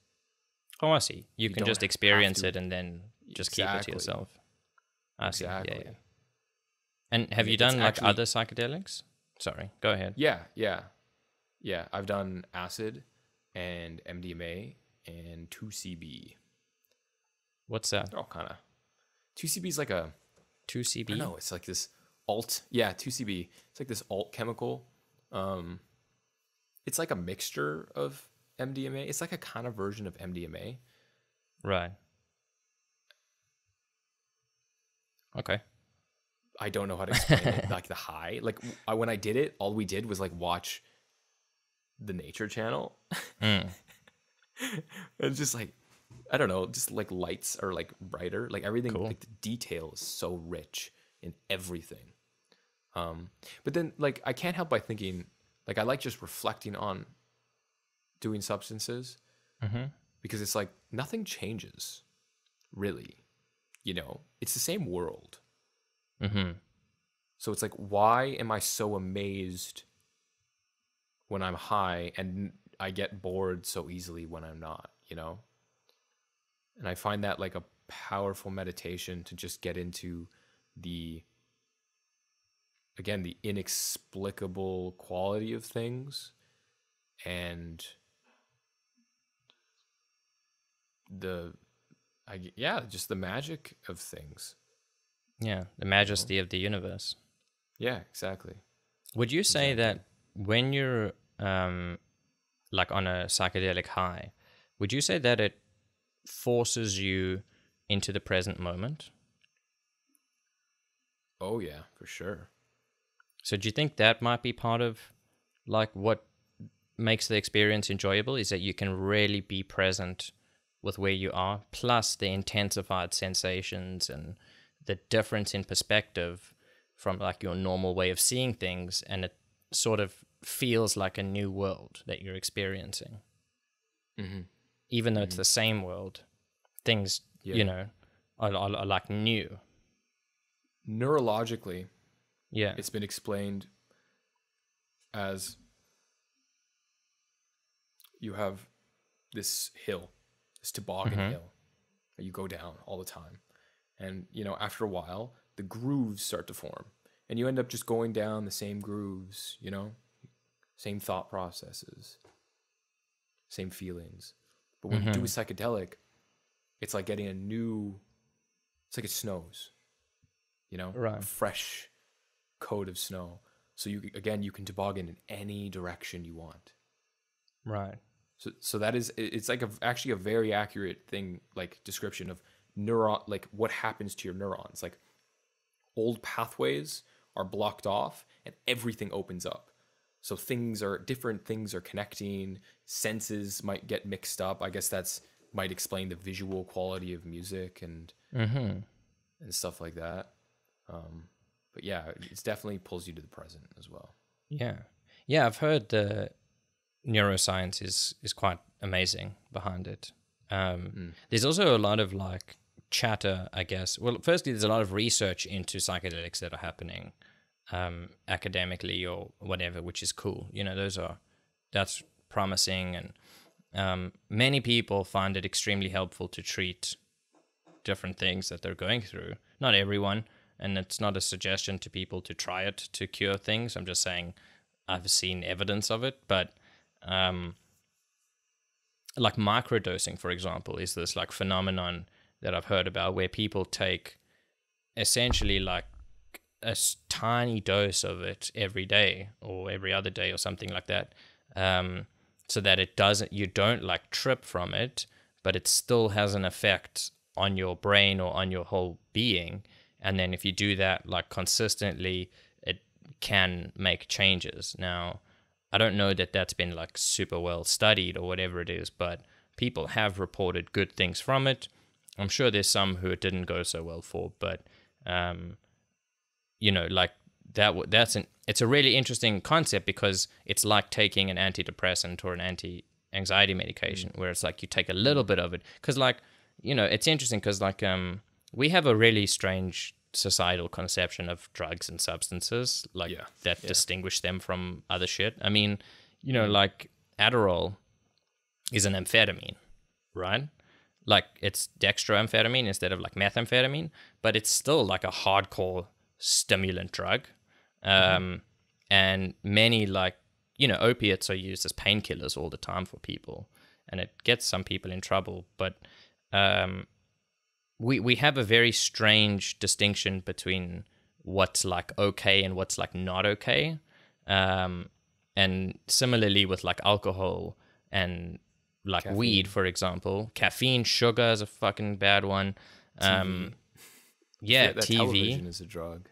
Oh, I see. You can don't just have experience to- it and then just keep it Exactly. to yourself. I see. Exactly. Yeah. And have you It's done like actually- other psychedelics? Sorry, go ahead. Yeah. I've done acid and MDMA and 2CB. What's that? They're all kind of 2CB is like a 2CB? I don't know. It's like this alt. Yeah, 2CB. It's like this alt chemical. It's like a mixture of MDMA. It's like a kind of version of MDMA. Right. Okay. I don't know how to explain it. Like the high. Like when I did it, all we did was like watch the Nature Channel. It's just like, I don't know, just like lights are like brighter. Like everything, Cool. like the detail is so rich in everything. But then like I can't help by thinking, like I like just reflecting on doing substances, because it's like nothing changes, really. You know, it's the same world. So it's like, why am I so amazed when I'm high and I get bored so easily when I'm not, you know? And I find that like a powerful meditation to just get into the inexplicable quality of things, and just the magic of things. Yeah, the majesty of the universe. Yeah, exactly. Would you say that when you're like on a psychedelic high, would you say that it forces you into the present moment? Oh yeah, for sure. So do you think that might be part of like what makes the experience enjoyable, is that you can really be present with where you are, plus the intensified sensations and the difference in perspective from like your normal way of seeing things, and it sort of feels like a new world that you're experiencing. Even though it's the same world, things, you know, are like new. Neurologically, Yeah. it's been explained as you have this hill, this toboggan hill that you go down all the time. And, you know, after a while, the grooves start to form. And you end up just going down the same grooves, you know, same thought processes. same feelings. But when you do a psychedelic, it's like getting it's like it snows, Right. a fresh coat of snow. So you can toboggan in any direction you want. Right. So that is, it's like actually a very accurate thing, like description of like what happens to your neurons. Like old pathways are blocked off and everything opens up. So different things are connecting, senses might get mixed up. I guess might explain the visual quality of music and stuff like that. But yeah, it definitely pulls you to the present as well. Yeah. Yeah, I've heard the neuroscience is quite amazing behind it. There's also a lot of like chatter, I guess. Well, firstly, there's a lot of research into psychedelics that are happening academically or whatever, which is cool. That's promising, and many people find it extremely helpful to treat different things that they're going through. Not everyone, and it's not a suggestion to people to try it to cure things. I'm just saying I've seen evidence of it, but like microdosing, for example, is this like phenomenon that I've heard about where people take essentially like a tiny dose of it every day or every other day or something like that, so that you don't like trip from it, but it still has an effect on your brain or on your whole being. And then if you do that like consistently, it can make changes. Now, I don't know that that's been like super well studied or whatever it is, but people have reported good things from it. I'm sure there's some who it didn't go so well for, but like it's a really interesting concept because it's like taking an antidepressant or an anti-anxiety medication, where it's like you take a little bit of it. Because like, it's interesting because like we have a really strange societal conception of drugs and substances that distinguish them from other shit. I mean, like Adderall is an amphetamine, right? Like it's dextroamphetamine instead of like methamphetamine, but it's still like a hardcore stimulant drug. And many like, opiates are used as painkillers all the time for people, and it gets some people in trouble. But we have a very strange distinction between what's like okay and what's like not okay. And similarly with like alcohol and like caffeine. Weed, for example, caffeine, sugar is a fucking bad one. TV. Yeah, that TV. Television is a drug.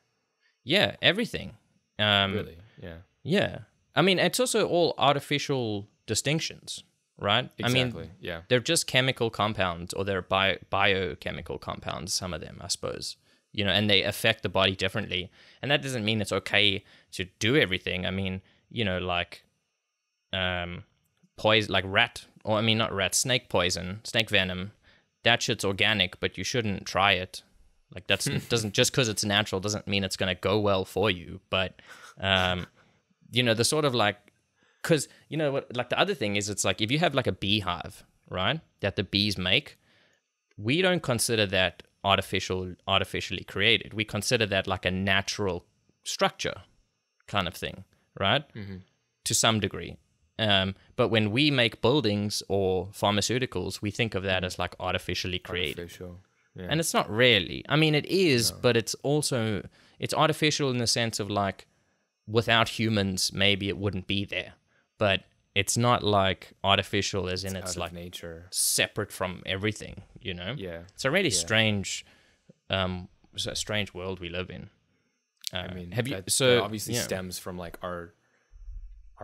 Yeah, everything. Really? Yeah. Yeah. I mean, it's also all artificial distinctions, right? Exactly. I mean, yeah. They're just chemical compounds, or they're biochemical compounds, some of them, I suppose. And they affect the body differently. And that doesn't mean it's okay to do everything. I mean, like poison, like snake poison, snake venom, that shit's organic, but you shouldn't try it. Like that's doesn't, just because it's natural doesn't mean it's going to go well for you. But, the sort of like, because, what, like the other thing is, it's like if you have like a beehive, right, that the bees make, we don't consider that artificially created. We consider that like a natural structure kind of thing, right? To some degree. But when we make buildings or pharmaceuticals, we think of that as like artificially created. Artificial. Yeah. And it's not really. I mean, it is, but it's artificial in the sense of like, without humans, maybe it wouldn't be there. But it's not like artificial as in it's like nature, separate from everything, Yeah. It's a really strange, it's a strange world we live in. I mean, that obviously stems from like our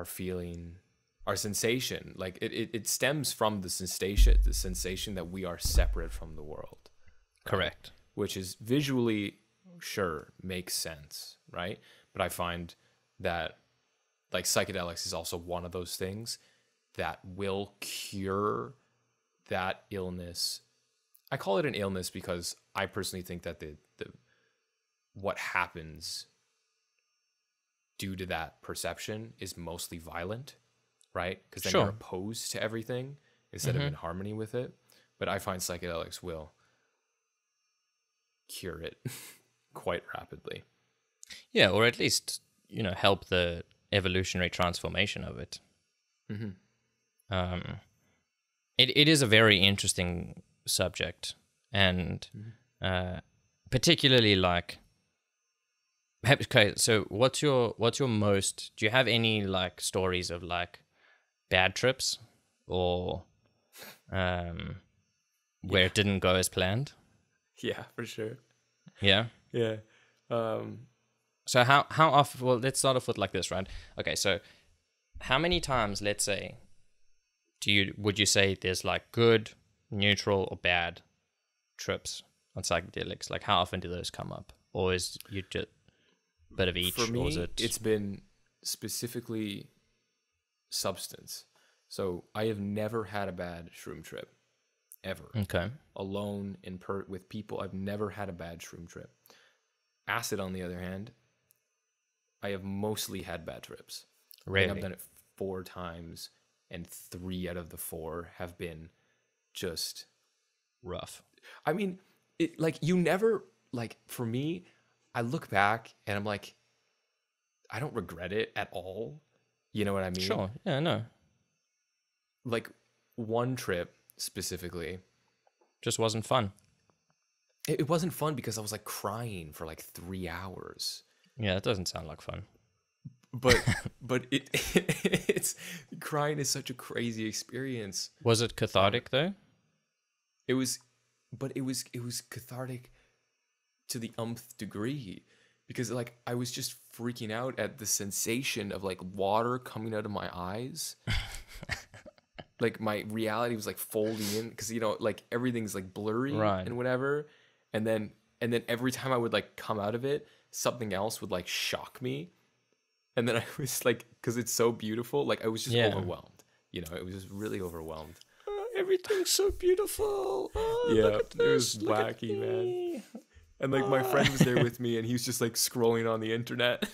feeling, our sensation. Like it stems from the sensation that we are separate from the world. Correct. Which is visually, sure, makes sense, right? But I find that like psychedelics is also one of those things that will cure that illness. I call it an illness because I personally think that the what happens due to that perception is mostly violent, right? Because then you're opposed to everything instead of in harmony with it. But I find psychedelics will cure it quite rapidly. Yeah, or at least, help the evolutionary transformation of it. it is a very interesting subject, and particularly like, okay, so what's your most, do you have any like stories of like bad trips or where it didn't go as planned? Yeah, for sure. Yeah. Yeah. So how often, well, let's start off with like this, right? Okay, so how many times, let's say, would you say there's like good, neutral, or bad trips on psychedelics? Like how often do those come up? Or is you just a bit of each? For me, or is it... it's been specifically substance. So I have never had a bad shroom trip, ever. Okay. Alone with people, I've never had a bad shroom trip. Acid, on the other hand, I have mostly had bad trips. Really? I've done it 4 times, and 3 out of the 4 have been just rough. I mean, it, like, you never, like, for me, I look back and I'm like, I don't regret it at all. You know what I mean? Sure. Yeah, no. Like, one trip specifically, just wasn't fun. It wasn't fun because I was like crying for like 3 hours. Yeah, that doesn't sound like fun. But it's crying is such a crazy experience. Was it cathartic though? It was cathartic to the umpth degree, because like I was just freaking out at the sensation of like water coming out of my eyes. Like my reality was like folding in, because you know, like everything's like blurry, right, and whatever. And then every time I would like come out of it, something else would like shock me. And then I was like, because it's so beautiful, like I was just overwhelmed. You know, it was just really overwhelmed. Everything's so beautiful. Yeah, look at this. It was wacky, man. And like my friend was there with me, and he was just like scrolling on the internet.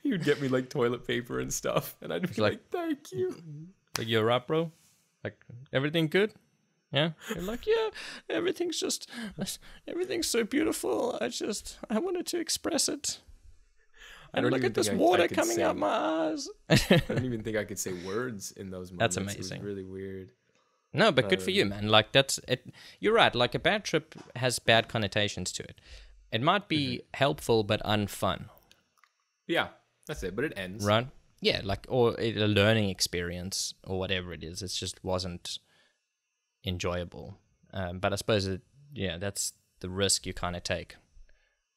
He would get me like toilet paper and stuff, and I'd be like, "Thank you." Like, you're up, bro? Like, everything good? Yeah? You're like, yeah, everything's so beautiful. I wanted to express it. And look at this water coming out my eyes. I don't even think I could say words in those moments. That's amazing. It was really weird. No, but good for you, man. Like, that's it. You're right. Like, a bad trip has bad connotations to it. It might be helpful, but unfun. Yeah, that's it. But it ends. Right? Yeah, like, or a learning experience or whatever it is. It just wasn't enjoyable. But I suppose, that's the risk you kind of take.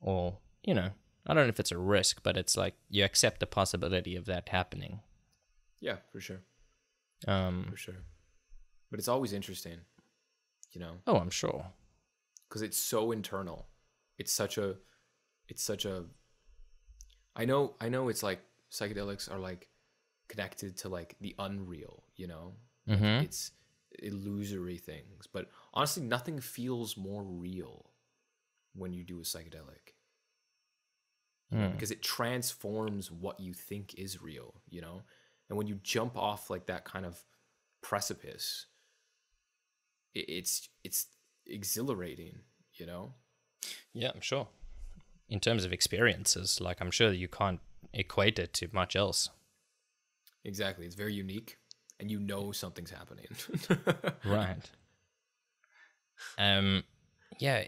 Or, you know, I don't know if it's a risk, but it's like you accept the possibility of that happening. Yeah, for sure. For sure. But it's always interesting, you know? Oh, I'm sure. Because it's so internal. It's such a, I know it's like psychedelics are like connected to like the unreal, you know? Mm-hmm. It's illusory things. But honestly, nothing feels more real when you do a psychedelic. Because it transforms what you think is real, you know? And when you jump off like that kind of precipice, it's exhilarating, you know? Yeah, I'm sure. In terms of experiences, like, I'm sure you can't equate it to much else. Exactly. It's very unique, and you know something's happening. Right. Yeah,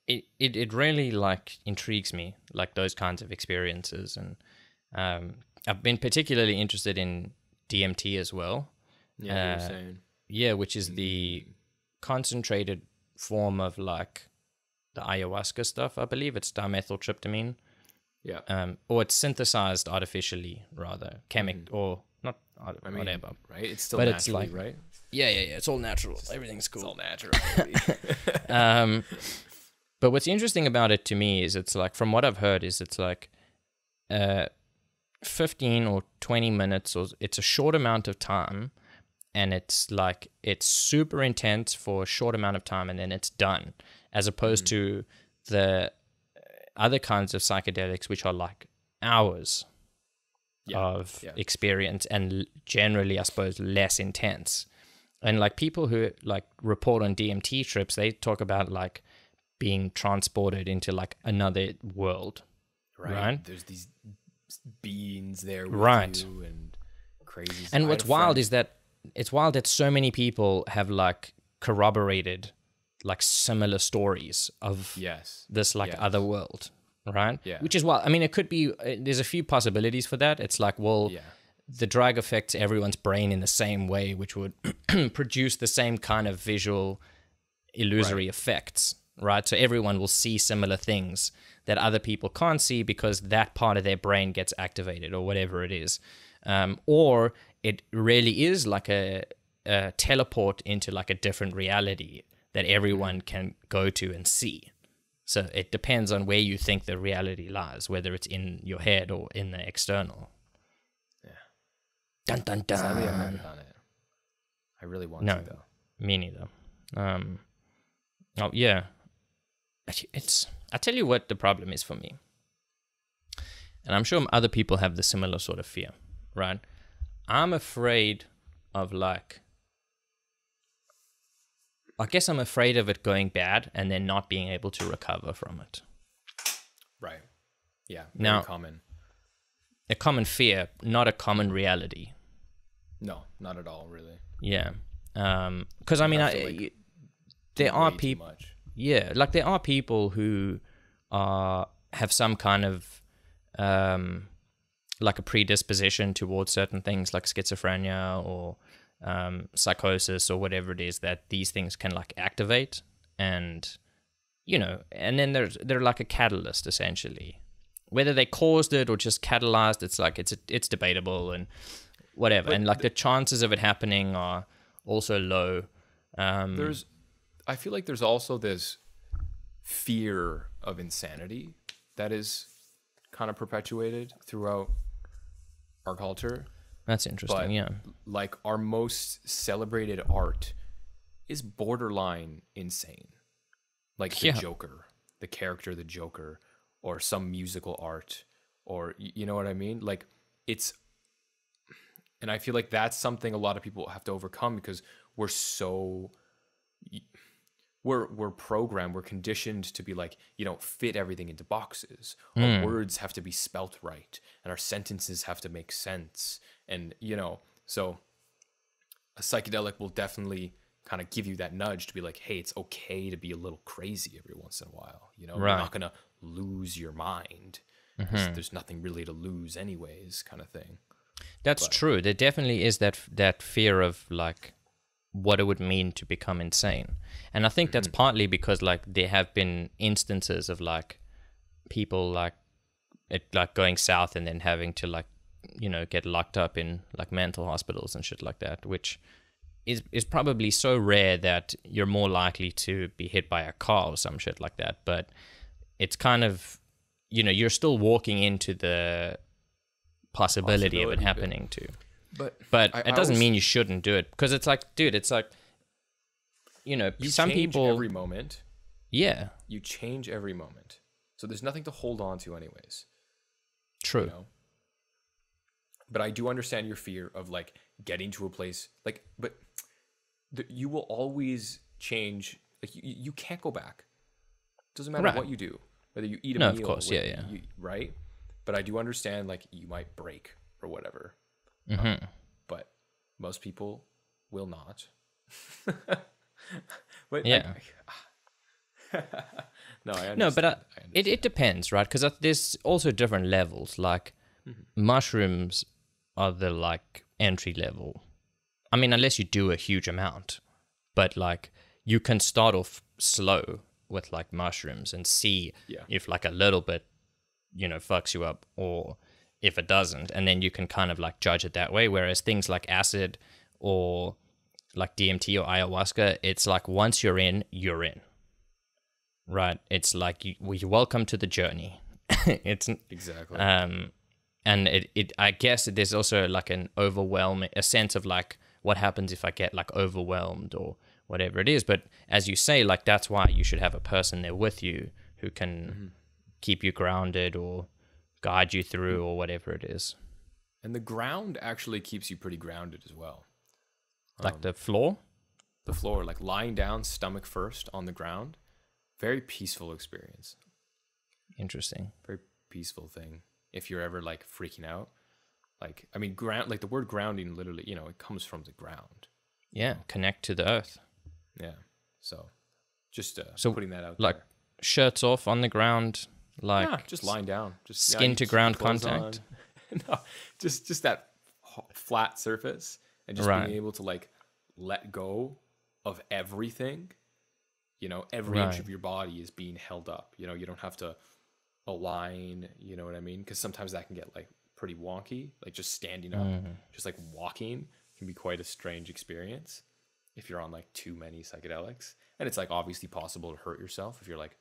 it really like intrigues me, like those kinds of experiences, and I've been particularly interested in DMT as well. Yeah, you're saying. Yeah, which is the concentrated form of like the ayahuasca stuff. I believe it's dimethyltryptamine. Yeah. Or it's synthesized artificially, rather or not. Whatever. Right? It's still but naturally, it's like, right? Yeah. It's all natural. Everything's cool. It's all natural. But what's interesting about it to me is it's like, from what I've heard, is it's like 15 or 20 minutes, or it's a short amount of time, and it's like, it's super intense for a short amount of time, and then it's done, as opposed to the other kinds of psychedelics, which are like hours of experience, and generally, I suppose, less intense. And like people who like report on DMT trips, they talk about like being transported into like another world. Right? There's these beings there with you and crazy. And what's wild is that it's wild that so many people have like corroborated like similar stories of this like other world, right? Yeah. Which is wild. I mean, it could be, there's a few possibilities for that. It's like, well, the drug affects everyone's brain in the same way, which would produce the same kind of visual illusory effects, right? So everyone will see similar things that other people can't see because that part of their brain gets activated or whatever it is. Or it really is like a teleport into like a different reality that everyone can go to and see. So it depends on where you think the reality lies, whether it's in your head or in the external. Yeah. Dun dun dun. Sadly, I've never done it. I really want to though. Me neither. Oh yeah. I tell you what the problem is for me. And I'm sure other people have the similar sort of fear, right? I'm afraid of like, I guess I'm afraid of it going bad and then not being able to recover from it. Right. Yeah. Now, common. A common fear, not a common reality. No, not at all, really. Yeah. Because I mean, there are people. Yeah, like there are people who have some kind of like a predisposition towards certain things, like schizophrenia or psychosis or whatever it is, that these things can like activate, and you know, and then they're like a catalyst essentially. Whether they caused it or just catalyzed, it's like it's debatable and whatever. But and like the chances of it happening are also low. I feel like there's also this fear of insanity that is kind of perpetuated throughout our culture. That's interesting, yeah. Like our most celebrated art is borderline insane. Like the Joker, the character, the Joker, or some musical art, or you know what I mean? Like it's, and I feel like that's something a lot of people have to overcome because we're so, we're programmed, we're conditioned to be like, you know, fit everything into boxes. Our words have to be spelt right, and our sentences have to make sense. And, you know, so a psychedelic will definitely kind of give you that nudge to be like, hey, it's okay to be a little crazy every once in a while. You know, you're not going to lose your mind. There's nothing really to lose anyways, kind of thing. That's true. There definitely is that fear of like what it would mean to become insane. And I think that's partly because like there have been instances of like people like it like going south and then having to like, you know, get locked up in like mental hospitals and shit like that, which is probably so rare that you're more likely to be hit by a car or some shit like that. But it's kind of, you know, you're still walking into the possibility of it happening too. But it doesn't mean you shouldn't do it, because it's like, dude, it's like, you know, some people every moment. Yeah. You change every moment. So there's nothing to hold on to anyways. True. You know? But I do understand your fear of like getting to a place like, but you will always change. Like you can't go back. Doesn't matter what you do, whether you eat a meal. Of course, yeah. Right. But I do understand like you might break or whatever. But most people will not. But yeah. No, I understand. No, but it depends, right? Because there's also different levels. Like mushrooms are the like entry level. I mean, unless you do a huge amount, but like you can start off slow with like mushrooms and see if like a little bit, you know, fucks you up or if it doesn't, and then you can kind of like judge it that way. Whereas things like acid or like DMT or ayahuasca, it's like once you're in, you're in. Right? It's like you're welcome to the journey. It's exactly. And it I guess there's also like a sense of like what happens if I get like overwhelmed or whatever it is. But as you say, like that's why you should have a person there with you who can keep you grounded or guide you through or whatever it is. And the ground actually keeps you pretty grounded as well. Like the floor? The floor, like lying down, stomach first on the ground. Very peaceful experience. Interesting. Very peaceful thing. If you're ever like freaking out. Like, I mean, like the word grounding literally, you know, it comes from the ground. Yeah, connect to the earth. Yeah. So just So, putting that out like there. shirts off on the ground, like Yeah, just lying down. Just skin you to keep ground your clothes contact. on. No, just that flat surface, and just Right. being able to like let go of everything. You know, every Right. inch of your body is being held up. You know, you don't have to align, you know what I mean? Because sometimes that can get like pretty wonky. Like just standing up, just like walking can be quite a strange experience if you're on like too many psychedelics. And it's like obviously possible to hurt yourself if you're like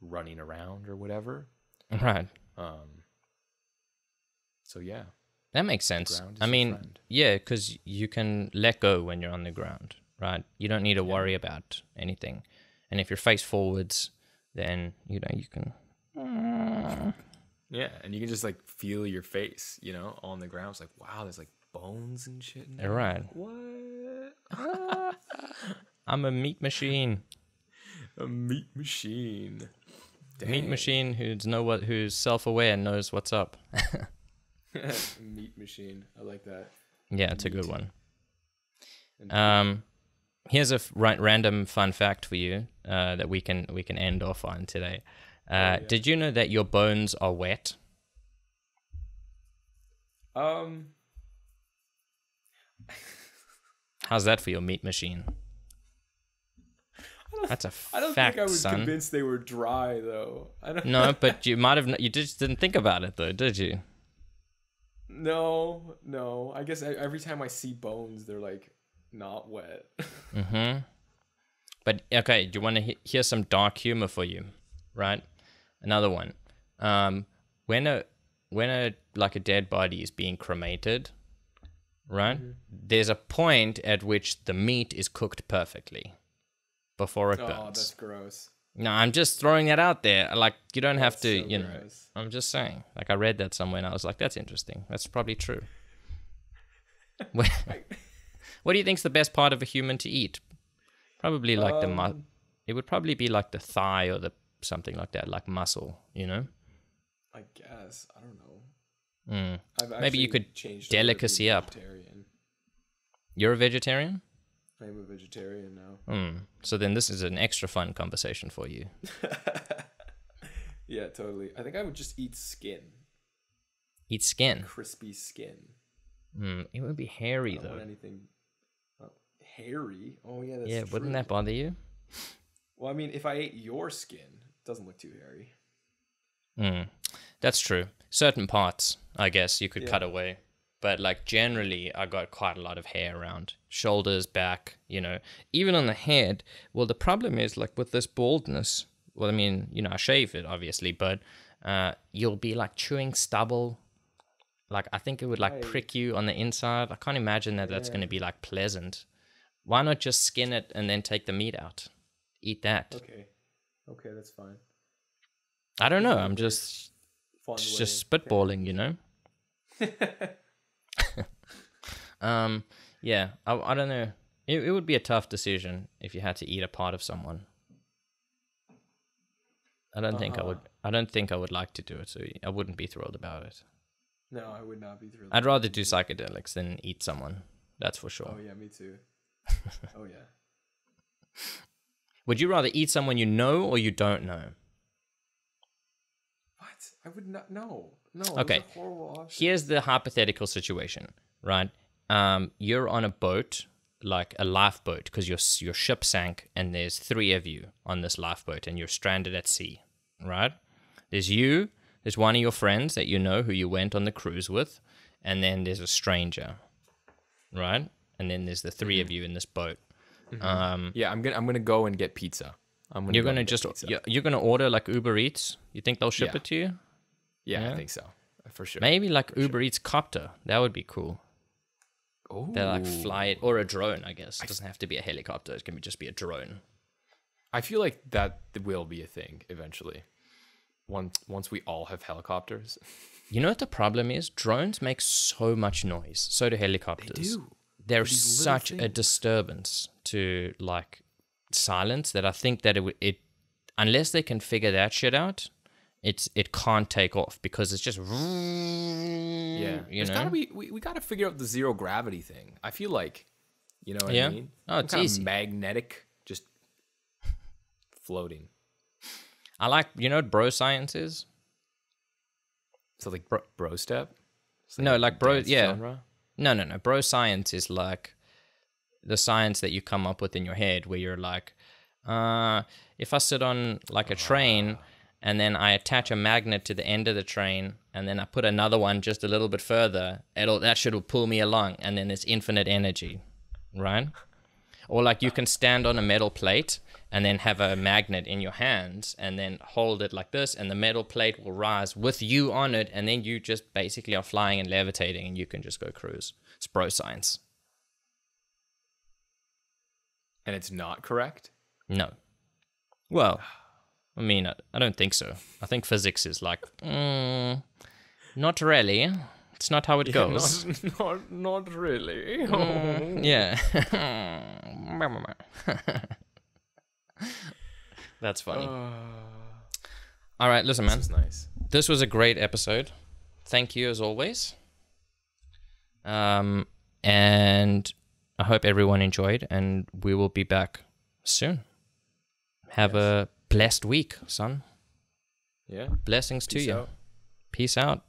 running around or whatever. Right. So yeah, That makes sense. ground is I your mean, friend. yeah, because you can let go when you're on the ground, right? You don't need to worry about anything. And if you're face forwards, then, you know, you can... Yeah, and you can just like feel your face, you know, on the ground. It's like, wow, there's like bones and shit in there. Right. What? I'm a meat machine. A meat machine. Meat Dang. machine who's self-aware, knows what's up. Meat machine. I like that. Yeah, it's a good one. And Here's a random fun fact for you that we can end off on today. yeah. Did you know that your bones are wet? How's that for your meat machine? That's a I don't fact, think I was son. convinced they were dry though. I don't. No, but you might have. You just didn't think about it though, did you? No. I guess every time I see bones, they're like not wet. Mm-hmm. But okay, do you want to hear some dark humor for you? Right, another one. When a like a dead body is being cremated, right? There's a point at which the meat is cooked perfectly before it burns. Oh, that's gross. No, I'm just throwing that out there. Like, you don't have to, so you know. gross. I'm just saying. Like, I read that somewhere and I was like, that's interesting. That's probably true. What do you think's the best part of a human to eat? Probably like it would probably be like the thigh or the something like that, like muscle, you know? I guess. I don't know. I've Maybe you actually could changed over to be delicacy up. vegetarian. You're a vegetarian? I'm a vegetarian now. So then this is an extra fun conversation for you. Yeah, totally. I think I would just eat skin. Eat skin. Crispy skin. It would be hairy I don't though. want anything hairy. Oh yeah, that's Yeah, true. wouldn't that bother you? Well, I mean, if I ate your skin, it doesn't look too hairy. That's true. Certain parts, I guess, you could Yeah. cut away. But like generally, I got quite a lot of hair around shoulders, back, you know, even on the head. Well, the problem is like with this baldness. Well, I mean, you know, I shave it obviously, but you'll be like chewing stubble. Like I think it would like Right. prick you on the inside. I can't imagine that that's going to be like pleasant. Why not just skin it and then take the meat out? Eat that. Okay, that's fine. I don't know. Yeah, I'm very just Fun just way. spitballing, you know. Yeah, I don't know. It would be a tough decision if you had to eat a part of someone. I don't think I would. I don't think I would like to do it. So I wouldn't be thrilled about it. No, I would not be thrilled. I'd rather do psychedelics than eat someone. That's for sure. Oh yeah, me too. Oh yeah. Would you rather eat someone you know or you don't know? What? I would not. No. Okay. Those are horrible options. Here's the hypothetical situation, right? You're on a boat, like a lifeboat, because your ship sank, and there's 3 of you on this lifeboat, and you're stranded at sea, right? There's you, there's one of your friends that you know who you went on the cruise with, and then there's a stranger, right? And then there's the 3 of you in this boat. Yeah, I'm gonna go and get pizza. You're gonna just you're gonna order like Uber Eats. You think they'll ship Yeah. it to you? Yeah, I think so. For sure. Maybe like Uber Eats copter. That would be cool. Oh. They like fly it, or a drone, I guess. It doesn't have to be a helicopter. It can just be a drone. I feel like that will be a thing eventually. Once we all have helicopters. You know what the problem is? Drones make so much noise. So do helicopters. They're these little such a things. disturbance to like silence that I think that it unless they can figure that shit out, it can't take off because it's just Yeah, you there's know. gotta be. We gotta figure out the zero gravity thing. I feel like, you know what Yeah. I mean? Oh, it's Some kind easy. of magnetic, just floating. I like, you know what bro science is? So like bro step. It's No, a like bro, dance yeah. genre? No. Bro science is like the science that you come up with in your head where you're like, if I sit on like a train and then I attach a magnet to the end of the train and then I put another one just a little bit further, that shit will pull me along, and then there's infinite energy, right? Or like you can stand on a metal plate and then have a magnet in your hands and then hold it like this, and the metal plate will rise with you on it, and then you just basically are flying and levitating and you can just go cruise. It's bro science. And it's not correct? No. Well, I mean, I don't think so. I think physics is like, not really. It's not how it goes. Not really. Yeah. That's funny. All right, listen, man. This is nice. This was a great episode. Thank you as always. And I hope everyone enjoyed, and we will be back soon. Have a blessed week, son. Yeah. Blessings to Peace you. out. Peace out.